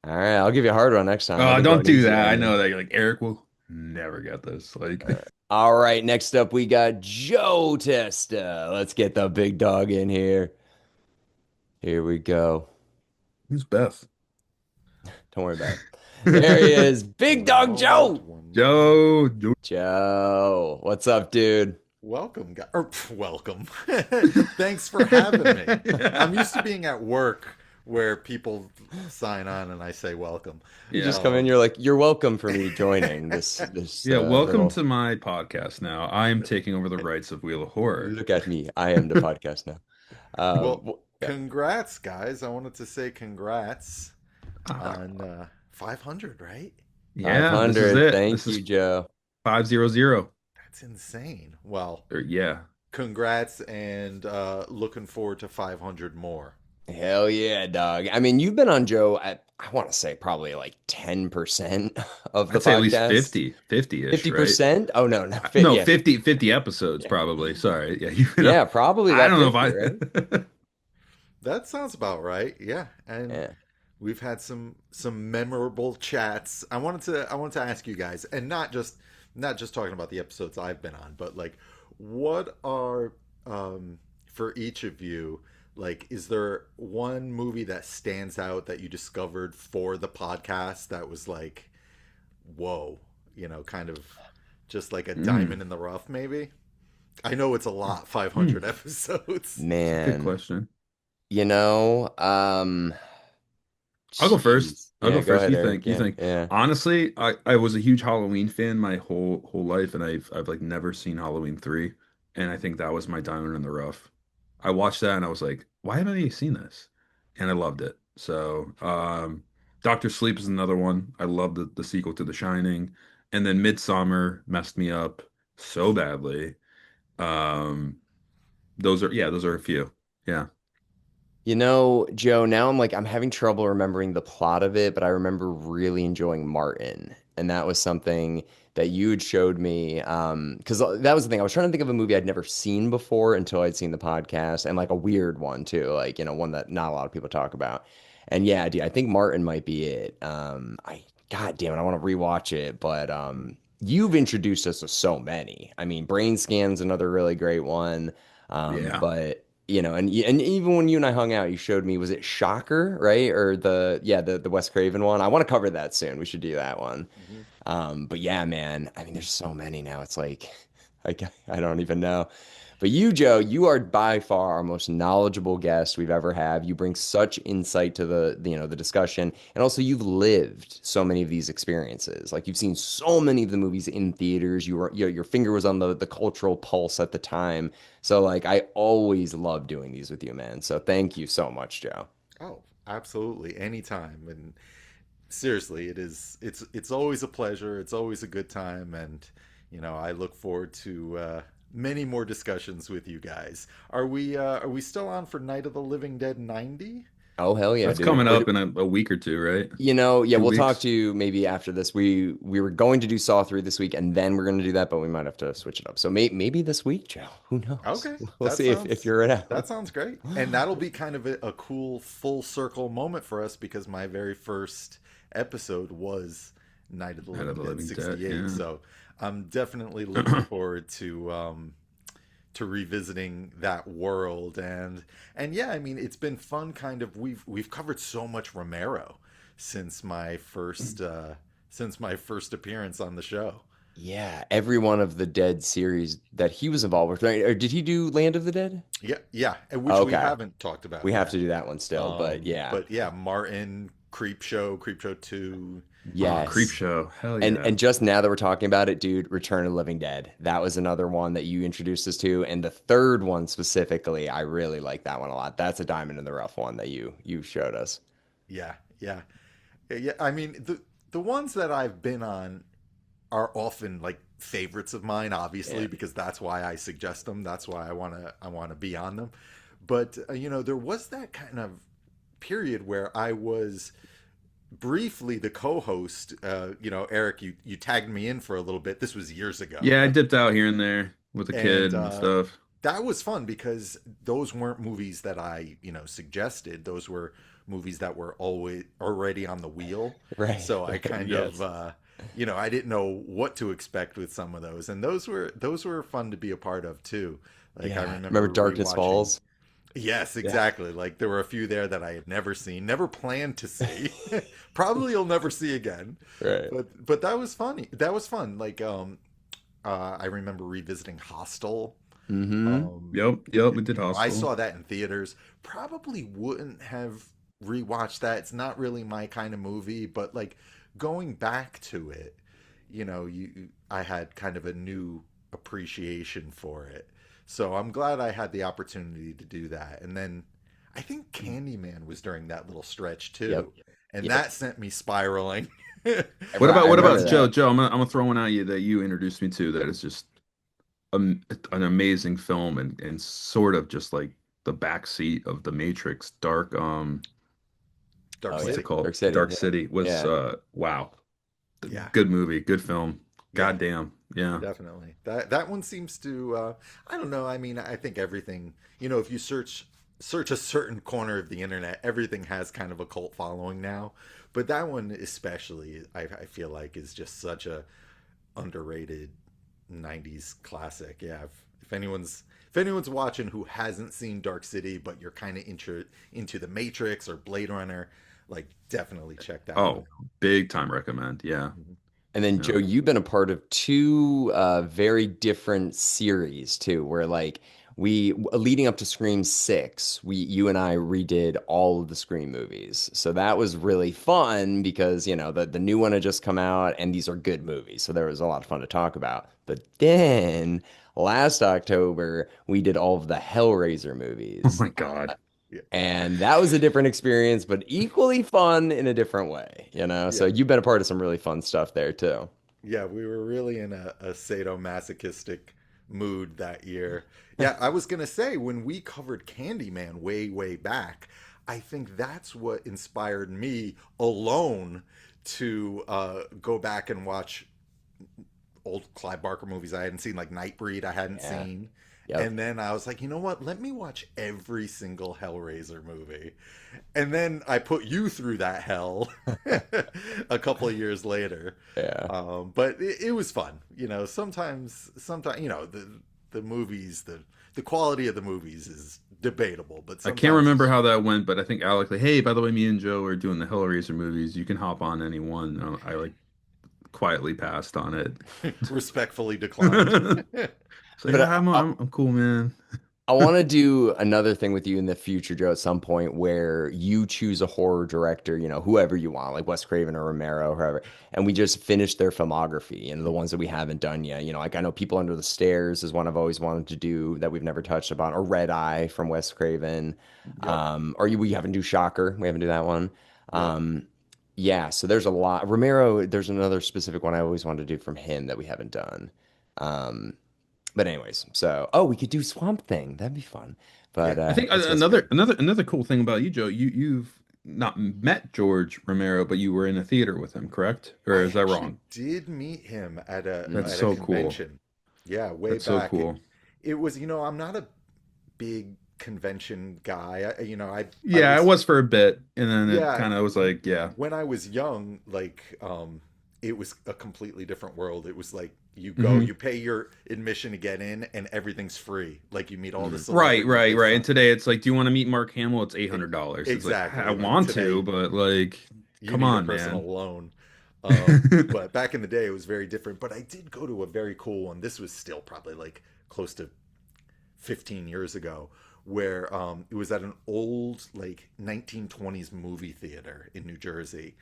All right, I'll give you a hard one next time. I've Oh, been don't going do easy that. on I you. know that you're like Eric will never get this. Like, All right, next up we got Joe Testa. Let's get the big dog in here. Here we go. who's Beth? Don't worry about it. There he is, Big One Dog moment, Joe. one moment. Joe. Joe, what's up, dude? Welcome, guys. Or welcome. Thanks for having me. I'm used to being at work where people sign on and I say welcome. You Yeah. just come in, you're like, you're welcome for me joining this Yeah, welcome little to my podcast now. I am taking over the rights of Wheel of Horror. look at me. I am the podcast now. Well, Yeah. congrats, guys. I wanted to say congrats Ah, on 500, right? yeah, this is 500. it. Thank This is you, Joe. 500. That's insane. Well, Or yeah. congrats and looking forward to 500 more. Hell yeah, dog. I mean, you've been on Joe at, I want to say probably like 10% of the I'd say at least podcast. 50-ish, right? 50%? Oh no, no. No, Yeah, 50 episodes yeah. probably. Sorry. Yeah, you know, Yeah, probably I that don't know 50, right? if I That sounds about right. Yeah. And Yeah. we've had some memorable chats. I wanted to ask you guys, and not just talking about the episodes I've been on, but like what are for each of you, like is there one movie that stands out that you discovered for the podcast that was like whoa, kind of just like a Mm, diamond in the rough maybe? I know it's a lot, hmm, 500 episodes. good Man, question. you know, I'll go first. jeez. I'll Yeah, go go first. ahead, You Eric. think? You Yeah, think? yeah. Honestly, I was a huge Halloween fan my whole life, and I've like never seen Halloween 3, and I think that was my diamond in the rough. I watched that and I was like, why haven't I seen this? And I loved it. So, Doctor Sleep is another one. I love the sequel to The Shining, and then Midsummer messed me up so badly. Um, those are a few. Yeah. You know, Joe, now I'm having trouble remembering the plot of it, but I remember really enjoying Martin. And that was something that you had showed me. Because that was the thing. I was trying to think of a movie I'd never seen before until I'd seen the podcast, and like a weird one too, like, one that not a lot of people talk about. And yeah, dude, I think Martin might be it. God damn it, I want to rewatch it, but you've introduced us to so many. I mean, Brain Scan's another really great one. Yeah. But and even when you and I hung out, you showed me, was it Shocker, right? Or the Wes Craven one. I want to cover that soon. We should do that one. Mhm. But yeah, man, I mean, there's so many now. It's like I don't even know. But you, Joe, you are by far our most knowledgeable guest we've ever had. You bring such insight to the discussion, and also you've lived so many of these experiences. Like you've seen so many of the movies in theaters. Your finger was on the cultural pulse at the time. So like I always love doing these with you, man. So thank you so much, Joe. Oh, absolutely. Anytime. And seriously, it's always a pleasure. It's always a good time, and I look forward to many more discussions with you guys. Are we still on for Night of the Living Dead 90? Oh hell yeah, That's dude. coming up in a week or two, right? Yeah, Two we'll talk weeks. to you maybe after this. We were going to do Saw 3 this week, and then we're going to do that, but we might have to switch it up. So maybe this week, Joe. Who knows? Okay, We'll that see if sounds you're that around. sounds great. And that'll be kind of a cool full circle moment for us because my very first episode was Night of the Head Living of the Dead Living Dead, 68. yeah. So I'm definitely looking forward to revisiting that world. And yeah, I mean it's been fun kind of we've covered so much Romero since my first appearance on the show. Yeah, every one of the Dead series that he was involved with, right? Or did he do Land of the Dead? Yeah, yeah, and which we Okay, haven't talked about we have to yet. do that one still, but yeah, But yeah, Martin, Creep Show 2. Oh, Creep yes. Show. Hell And yeah. and just now that we're talking about it, dude, Return of the Living Dead. That was another one that you introduced us to, and the third one specifically, I really like that one a lot. That's a diamond in the rough one that you showed us. Yeah, yeah. Yeah, I mean the ones that I've been on are often like favorites of mine, Yeah. obviously, because that's why I suggest them. That's why I want to be on them. But there was that kind of period where I was briefly the co-host. Eric, you tagged me in for a little bit. This was years ago, Yeah, I dipped out here and there with a and kid and stuff. that was fun because those weren't movies that I suggested. Those were movies that were always already on the wheel. Right. So I kind of Yes. I didn't know what to expect with some of those, and those were fun to be a part of too. Like I Yeah. Remember remember Darkness rewatching. Falls? Yes, Yeah. exactly. Like there were a few there that I had never seen, never planned to see. Probably you'll never see again. Right. But that was funny. That was fun. Like I remember revisiting Hostel. Mm-hmm. Yep, we did I Hostel. saw that in theaters. Probably wouldn't have rewatched that. It's not really my kind of movie, but like going back to it, I had kind of a new appreciation for it. So I'm glad I had the opportunity to do that. And then I think Candyman was during that little stretch Yep. too. And Yep. that sent me spiraling. What about I what remember about Joe? that. Joe, I'm gonna throw one at you that you introduced me to that is just an amazing film and sort of just like the backseat of the Matrix. Dark Oh What's yeah. it City. called? Dark City. Dark Yeah. City was Yeah. wow. Yeah. Good movie, good film. Yeah. God damn. Yeah. Definitely. That one seems to I don't know. I mean, I think everything, if you search a certain corner of the internet, everything has kind of a cult following now. But that one especially I feel like is just such a underrated 90s classic. Yeah, if anyone's watching who hasn't seen Dark City but you're kind of into the Matrix or Blade Runner, like definitely check that one Oh, big time recommend. Yeah. out. And then Yeah. Joe, you've been a part of two very different series too, where like we leading up to Scream 6, you and I redid all of the Scream movies. So that was really fun because, the new one had just come out and these are good movies. So there was a lot of fun to talk about. But then last October, we did all of the Hellraiser Oh movies. my God. Yeah. And that was a different experience, but equally fun in a different way. So Yeah. you've been a part of some really fun stuff there too. Yeah, we were really in a sadomasochistic mood that year. Yeah, I was gonna say when we covered Candyman way, way back, I think that's what inspired me alone to go back and watch old Clive Barker movies I hadn't seen, like Nightbreed I hadn't Yeah. seen. Yep. And then I was like, you know what? Let me watch every single Hellraiser movie. And then I put you through that hell a couple of years later. Yeah. But it was fun. Sometimes, the movies, the quality of the movies is debatable, but I can't sometimes remember it's how that went, but I think Alec like, hey, by the way, me and Joe are doing the Hellraiser movies. You can hop on any one. I like quietly passed on it. Respectfully declined. So But yeah, I'm cool, man. I want to do another thing with you in the future, Joe, at some point where you choose a horror director, whoever you want, like Wes Craven or Romero, whoever, and we just finish their filmography and the ones that we haven't done yet. Like I know People Under the Stairs is one I've always wanted to do that we've never touched upon, or Red Eye from Wes Craven. Yep. We haven't do Shocker. We haven't do that one. Yep. Yeah, so there's a lot. Romero, there's another specific one I always wanted to do from him that we haven't done. Um, but anyways, so we could do Swamp Thing. That'd be fun. But Yeah. I think it's just good. another cool thing about you, Joe, you've not met George Romero, but you were in a theater with him, correct? Or I is that actually wrong? did meet him at a That's at a so cool. convention. Yeah, way That's so back. It, cool. it was, I'm not a big convention guy. I Yeah, it was was for a bit, and then it yeah, kind of was like, yeah. when I was young, like it was a completely different world. It was like you go, Hmm. you pay your admission to get in and everything's free. Like you meet all the Right, celebrities. right, It's right. fun. And today it's like, do you want to meet Mark Hamill? It's E- $800. It's like, I Exactly. Like want to, today but like, you come need a on, personal man. loan. But back in the day, it was very different. But I did go to a very cool one. This was still probably like close to 15 years ago, where it was at an old like 1920s movie theater in New Jersey.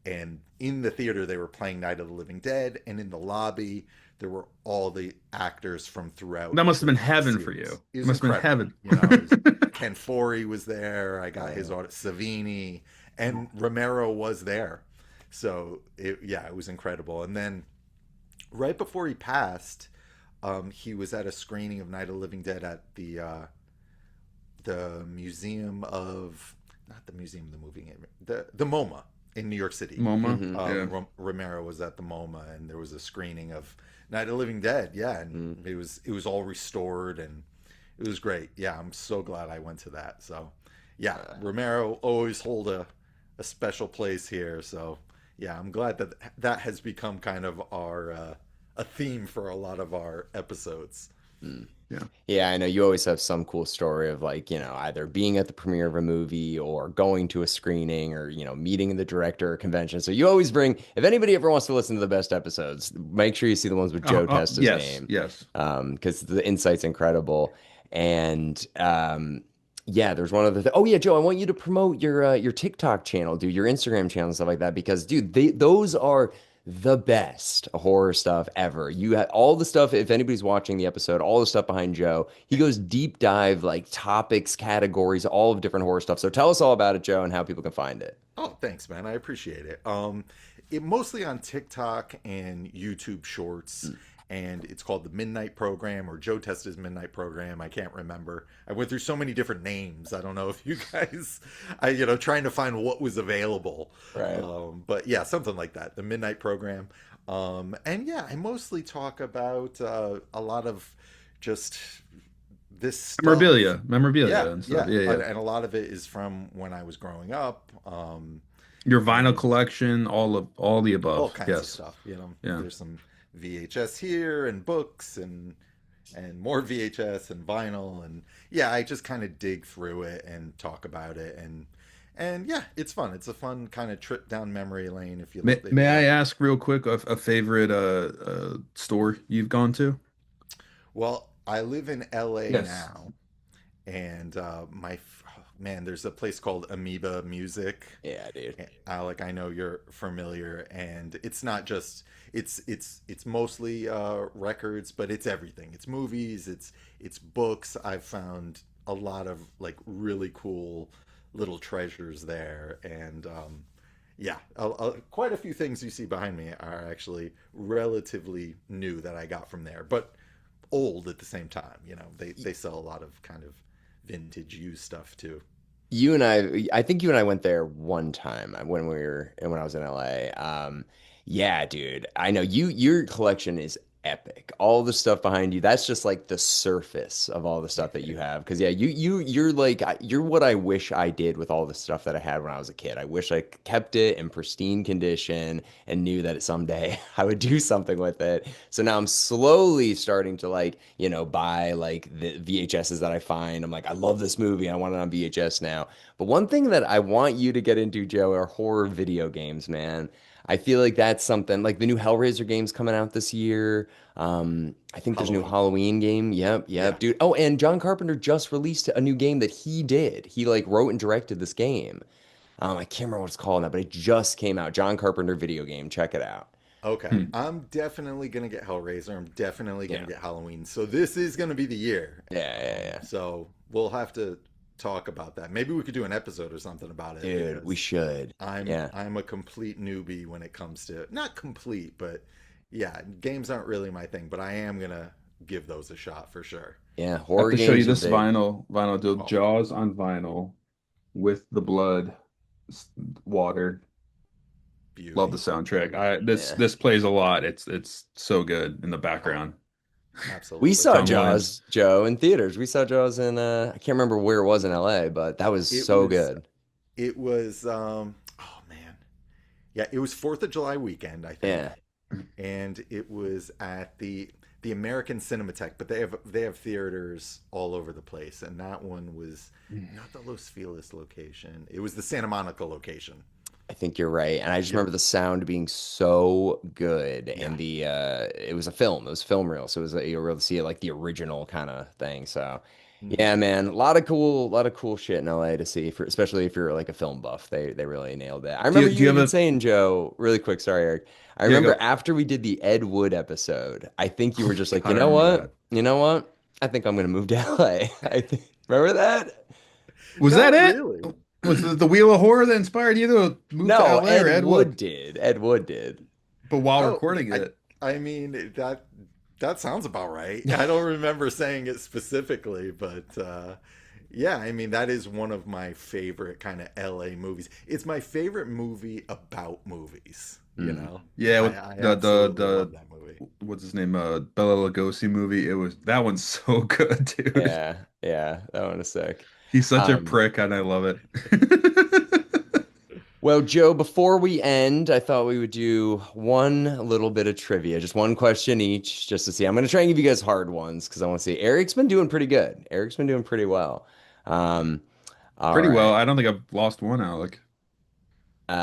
And in the theater, they were playing Night of the Living Dead. And in the lobby, there were all the actors from throughout That must have been the heaven for series. you. It It was must have been incredible. heaven. It was, Ken Foree was there. I got his audit. Savini and Romero was there. So it was incredible. And then right before he passed, he was at a screening of Night of the Living Dead at the Museum of, not the Museum of the Movie Game, the MoMA in New York City. MoMA, Hmm. yeah. Romero was at the MoMA, and there was a screening of Night of the Living Dead. Yeah, and Mm. it was all restored, and it was great. Yeah, I'm so glad I went to that. So, yeah, Romero always hold a special place here. So, yeah, I'm glad that that has become kind of our a theme for a lot of our episodes. Mm. Yeah. Yeah, I know you always have some cool story of like, either being at the premiere of a movie or going to a screening or, meeting the director or convention. So you always bring, if anybody ever wants to listen to the best episodes, make sure you see the ones with Joe Testa's Yes, name. yes. Because the insight's incredible. And yeah, there's one other thing. Oh yeah, Joe, I want you to promote your TikTok channel, dude, your Instagram channel and stuff like that, because dude, those are the best horror stuff ever. You have all the stuff, if anybody's watching the episode, all the stuff behind Joe. He goes deep dive, like topics, categories, all of different horror stuff. So tell us all about it, Joe, and how people can find it. Oh, thanks, man. I appreciate it. It mostly on TikTok and YouTube Shorts, and it's called the Midnight Program or Joe Testa's Midnight Program. I can't remember. I went through so many different names. I don't know if you guys, trying to find what was available. Right. But yeah, something like that. The Midnight Program. And yeah, I mostly talk about a lot of just this stuff. Memorabilia Yeah, and yeah, stuff. Yeah, yeah. and a lot of it is from when I was growing up. Your vinyl And collection, all the all above. kinds of Yes. stuff. Yeah. There's some VHS here and books and more VHS and vinyl, and yeah, I just kind of dig through it and talk about it, and yeah, it's fun. It's a fun kind of trip down memory lane if you May I ask real quick a favorite store you've gone to? Well, I live in LA Yes. now, and man, there's a place called Amoeba Music. Yeah, dude. Alec, I know you're familiar, and it's not just it's mostly records, but it's everything. It's movies, it's books. I've found a lot of like really cool little treasures there, and yeah, quite a few things you see behind me are actually relatively new that I got from there, but old at the same time. They sell a lot of kind of vintage used stuff too. I think you and I went there one time when I was in LA. Yeah, dude, I know your collection is epic. All the stuff behind you, that's just like the surface of all the stuff that you have. Because yeah, you're like you're what I wish I did with all the stuff that I had when I was a kid. I wish I kept it in pristine condition and knew that someday I would do something with it. So now I'm slowly starting to like, buy like the VHSs that I find. I'm like, I love this movie. I want it on VHS now. But one thing that I want you to get into, Joe, are horror video games, man. I feel like that's something like the new Hellraiser game's coming out this year. I think there's a new Halloween. Halloween game. Yep, Yeah. yep, dude. Oh, and John Carpenter just released a new game that he did. He like wrote and directed this game. I can't remember what it's called now, but it just came out. John Carpenter video game. Check it out. Okay. Hmm. I'm definitely gonna get Hellraiser. I'm definitely gonna Yeah, get Halloween. So this is gonna be the year. yeah, yeah, yeah. So we'll have to talk about that. Maybe we could do an episode or something about it Dude, we because should. Yeah, I'm a complete newbie when it comes to not complete, but yeah, games aren't really my thing, but I am gonna give those a shot for sure. yeah. I have Horror to show you games are this big. vinyl deal, Oh, Jaws on vinyl with the blood, water. Love the beauty. soundtrack. I this Yeah. this plays a lot. It's so good in the Oh, background. We absolutely. saw John Williams. Jaws, Joe, in theaters. We saw Jaws in I can't remember where it was in LA, but that was It so was good. it was oh man. Yeah, it was 4th of July weekend, I think. Yeah. And it was at the American Cinematheque, but they have theaters all over the place, and that one was not the Los Feliz location. It was the Santa Monica location. I think you're right. And I just Yep. remember the sound being so good. Yeah. And it was a film. It was film reel. So you were able to see it like the original kind of thing. So Mhm. yeah, man, a lot of cool shit in LA to see for especially if you're like a film buff. They really nailed it. I Do remember you do you you have even a saying, Joe, really quick, sorry, Eric. I yeah, remember go. after we did the Ed Wood episode, I think you were just like, God, I remember that. You know what? I think I'm gonna move to LA. I think remember that? Was that Not it? really. Was the Wheel of Horror that inspired you to move to No, LA or Ed Ed Wood Wood? did. Ed Wood did. But while Oh, recording it, I mean that sounds about right. I don't remember saying it specifically, but yeah, I mean that is one of my favorite kind of LA movies. It's my favorite movie about movies, you Mm. know. yeah, with I the absolutely love that movie. what's his name? Bela Lugosi movie. It was that one's so good, dude. Yeah, yeah, that one is sick. He's such a Um, prick, and I love it. well, Joe, before we end, I thought we would do one little bit of trivia, just one question each, just to see. I'm going to try and give you guys hard ones because I want to see. Eric's been doing pretty good. Eric's been doing pretty well. Um, all Pretty well. right. I don't think I've lost one, Alec. All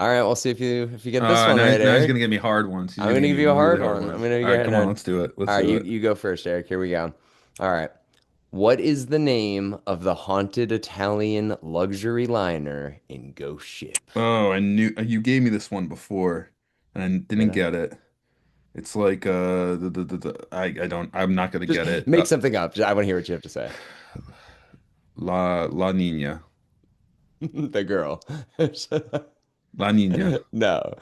right. We'll see if you get this one right, Now he's Eric. gonna give me hard ones. He's I'm gonna going to give give me you a really hard hard one. I'm ones. going to All right, get come on, no. let's do it. All Let's right, do it. you go first, Eric. Here we go. All right. What is the name of the haunted Italian luxury liner in Ghost Ship? Oh, I knew you gave me this one before, and I Did didn't I? get it. It's like I don't I'm not gonna Just get it. make something up. I want to hear what you have to say. La Niña. The girl. La Niña. No,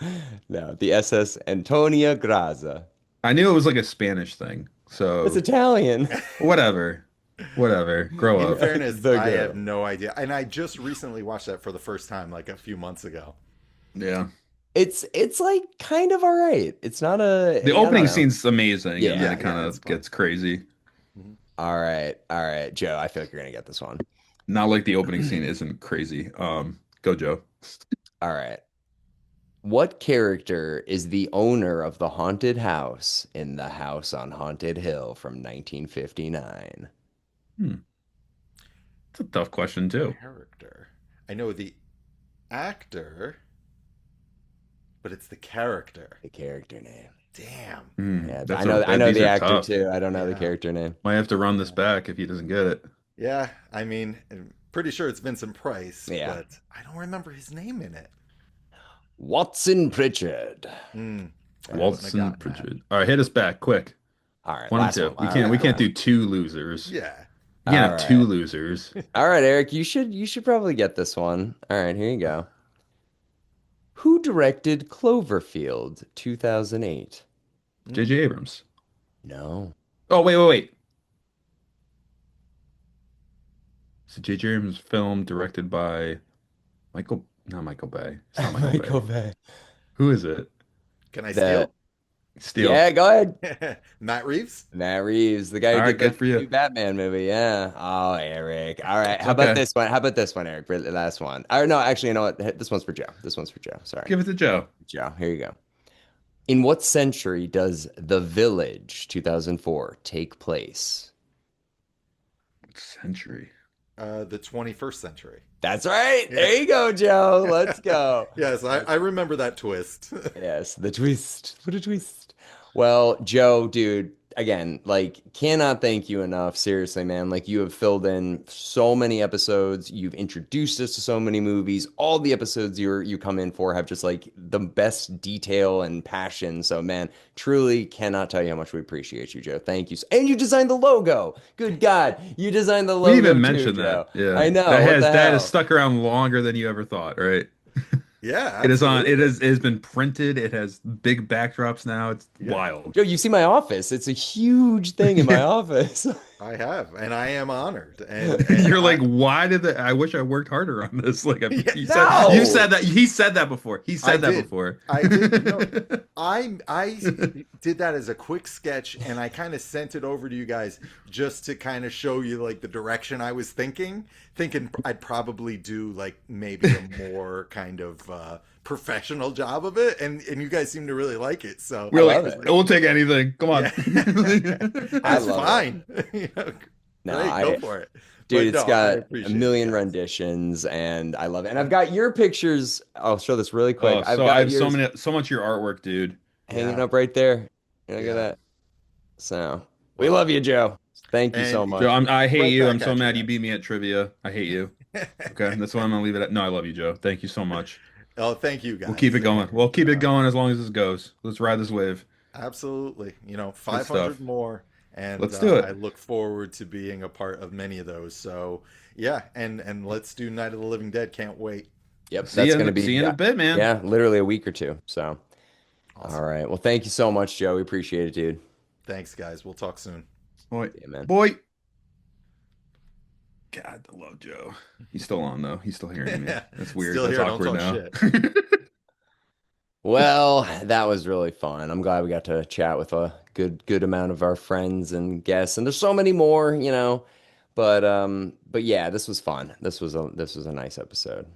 no. The SS Antonia Grazia. I knew it was like a Spanish thing. That's So Italian. whatever. Whatever. Grow In up. fairness, The I have girl. no idea, and I just recently watched that for the first time, like a few months ago. Yeah. It's like kind of all right. It's not The I don't opening know. scene's amazing, and then Yeah. it Yeah, kind it's of fun. gets crazy. Mhm. All right, Joe. I feel like you're gonna get this one. Not like the opening scene isn't crazy. Go Joe. All right. What character is the owner of the haunted house in The House on Haunted Hill from 1959? Hmm. It's a tough question too. Character. I know the actor, but it's the character. The character name. Damn. Hmm. Yeah, I That's know these the are actor tough. too. I don't know the Yeah. character name. Might have to run this back if he doesn't get it. Yeah, I mean, I'm pretty sure it's Vincent Price, Yeah. but I don't remember his name in it. Watson Pritchard. Hmm. I wouldn't have Walton gotten that. Pritchard. All right, hit us back quick. All right, One and last two. one. We All can't right, we all can't right. do two losers. Yeah. You can't All have two right. losers. All right, Eric, you should probably get this one. All right, here you go. Who directed Cloverfield 2008? J.J. Abrams. No. Oh wait. It's a J.J. Abrams film directed by not Michael Bay. It's not Michael Michael Bay. Bay. Who is it? Can I The steal? Steal. Yeah, go ahead. Matt Reeves. Matt Reeves, the guy All who right, did good the for you. new Batman movie. Yeah. Oh, Eric. All right. It's How about okay. this one? How about this one, Eric, for the last one? Or no, actually, you know what? This one's for Joe. This one's for Joe. Sorry. Give it to Joe. Joe, here you go. In what century does The Village 2004 take place? Century. The 21st century. That's right. Yeah. There you go, Joe. Let's go. Yes, I remember that twist. Yes, the twist. What a twist. Well, Joe, dude, again, like, cannot thank you enough. Seriously, man. Like, you have filled in so many episodes. You've introduced us to so many movies. All the episodes you come in for have just like the best detail and passion. So, man, truly cannot tell you how much we appreciate you, Joe. Thank you. And you designed the logo. Good God, you designed the We logo even too, mentioned that. Joe. Yeah. I know. That What has the that has hell? stuck around longer than you ever thought, right? Yeah, It is on. absolutely. It has been printed. It has big backdrops now. It's Yeah, wild. Joe, you see my office. It's a huge thing in my Yeah. office. I have, and I am honored. And You're I like, why did that? I wish I worked harder on this. Like yeah, you No. said that. He said that before. He I said that did. before. I did. No, I did that as a quick sketch, and I kind of sent it over to you guys just to kind of show you like the direction I was thinking I'd probably do like maybe a more kind of professional job of it, and you guys seem to really like it. So I We're love like, it. we'll take anything. Come on. yeah, I that's love it. fine. You know, No, great, go for it. dude, But it's no, I got a appreciate it, million guys. renditions and I love it. And I've got your pictures. I'll show this really quick. Oh, I've so I got have yours so much of your artwork, dude. hanging Yeah, up right there. Look at yeah. that. So we Well, love you, Joe. Thank you so and Joe, much. I hate right you. I'm back so at you mad you guys. beat me at trivia. I hate you. Okay, that's why I'm gonna leave it at. No, I love you, Joe. Thank you so much. Oh, thank you We'll keep guys. it going. We'll keep it going as long as this goes. Let's ride this wave. Absolutely. Good 500 stuff. more. And Let's do I it. look forward to being a part of many of those. So, yeah. And let's do Night of the Living Dead. Can't wait. Yep, that's going to See you be in a bit, man. yeah, literally a week or two. So, all Awesome. right. Well, thank you so much, Joe. We appreciate it, dude. Thanks, guys. We'll talk soon. Boy, Yeah, man. boy. God, I love Joe. He's still on though. He's still hearing me. That's weird. Still That's here. Don't awkward talk now. shit. Well, that was really fun. I'm glad we got to chat with a good amount of our friends and guests. And there's so many more, you know. But yeah, this was fun. This was a nice episode.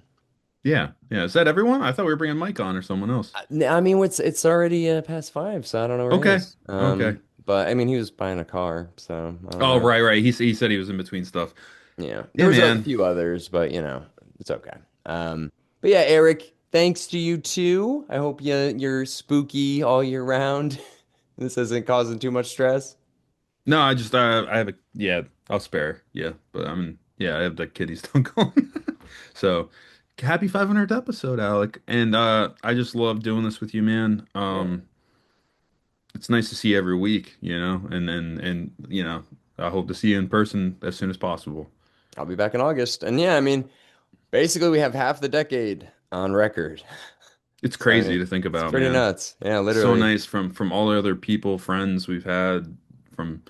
Yeah, yeah. Is that everyone? I thought we were bringing Mike on or someone else. I mean, it's already past 5, so I don't know where he Okay, is. okay. But I mean, he was buying a car, so I don't Oh, know. right, right. He said he was in between stuff. Yeah, there Yeah, was a man. few others, but you know, it's okay. But yeah, Eric, thanks to you too. I hope you're spooky all year round. This isn't causing too much stress. No, I have a yeah. I'll spare. Yeah, but I mean, yeah, I have the kitty still going. So happy 500th episode, Alec. And I just love doing this with you, man. Yeah, It's nice to see you every week, and I hope to see you in person as soon as possible. I'll be back in August, and yeah, I mean, basically we have half the decade on record. It's So I crazy mean, to think it's about, pretty man. nuts. Yeah, So literally. nice from all the other people, friends we've had, from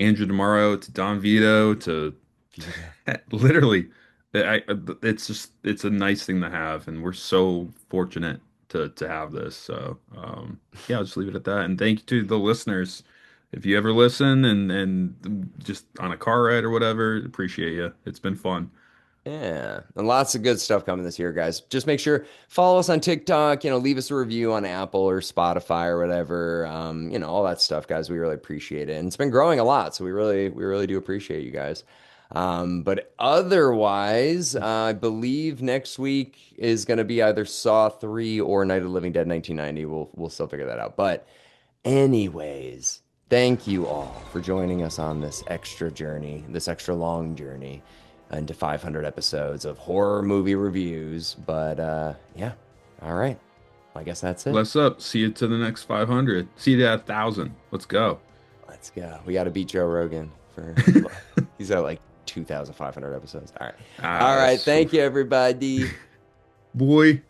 Andrew Demaro to Don Vito to Vito. literally, it's a nice thing to have, and we're so fortunate to have this. So yeah, I'll just leave it at that. And thank you to the listeners. If you ever listen and just on a car ride or whatever, appreciate you. It's been fun. Yeah, and lots of good stuff coming this year, guys. Just make sure follow us on TikTok. You know, leave us a review on Apple or Spotify or whatever. You know, all that stuff, guys. We really appreciate it, and it's been growing a lot. So we really do appreciate you guys. But otherwise, I believe next week is going to be either Saw 3 or Night of the Living Dead 1990. We'll still figure that out. But anyways, thank you all for joining us on this extra journey, this extra long journey into 500 episodes of horror movie reviews. But yeah, all right. I guess that's it. Bless up. See you to the next 500. See you at 1,000. Let's go. Let's go. We got to beat Joe Rogan for he's got like 2,500 episodes. All right. All right. So, Thank you, everybody. boy.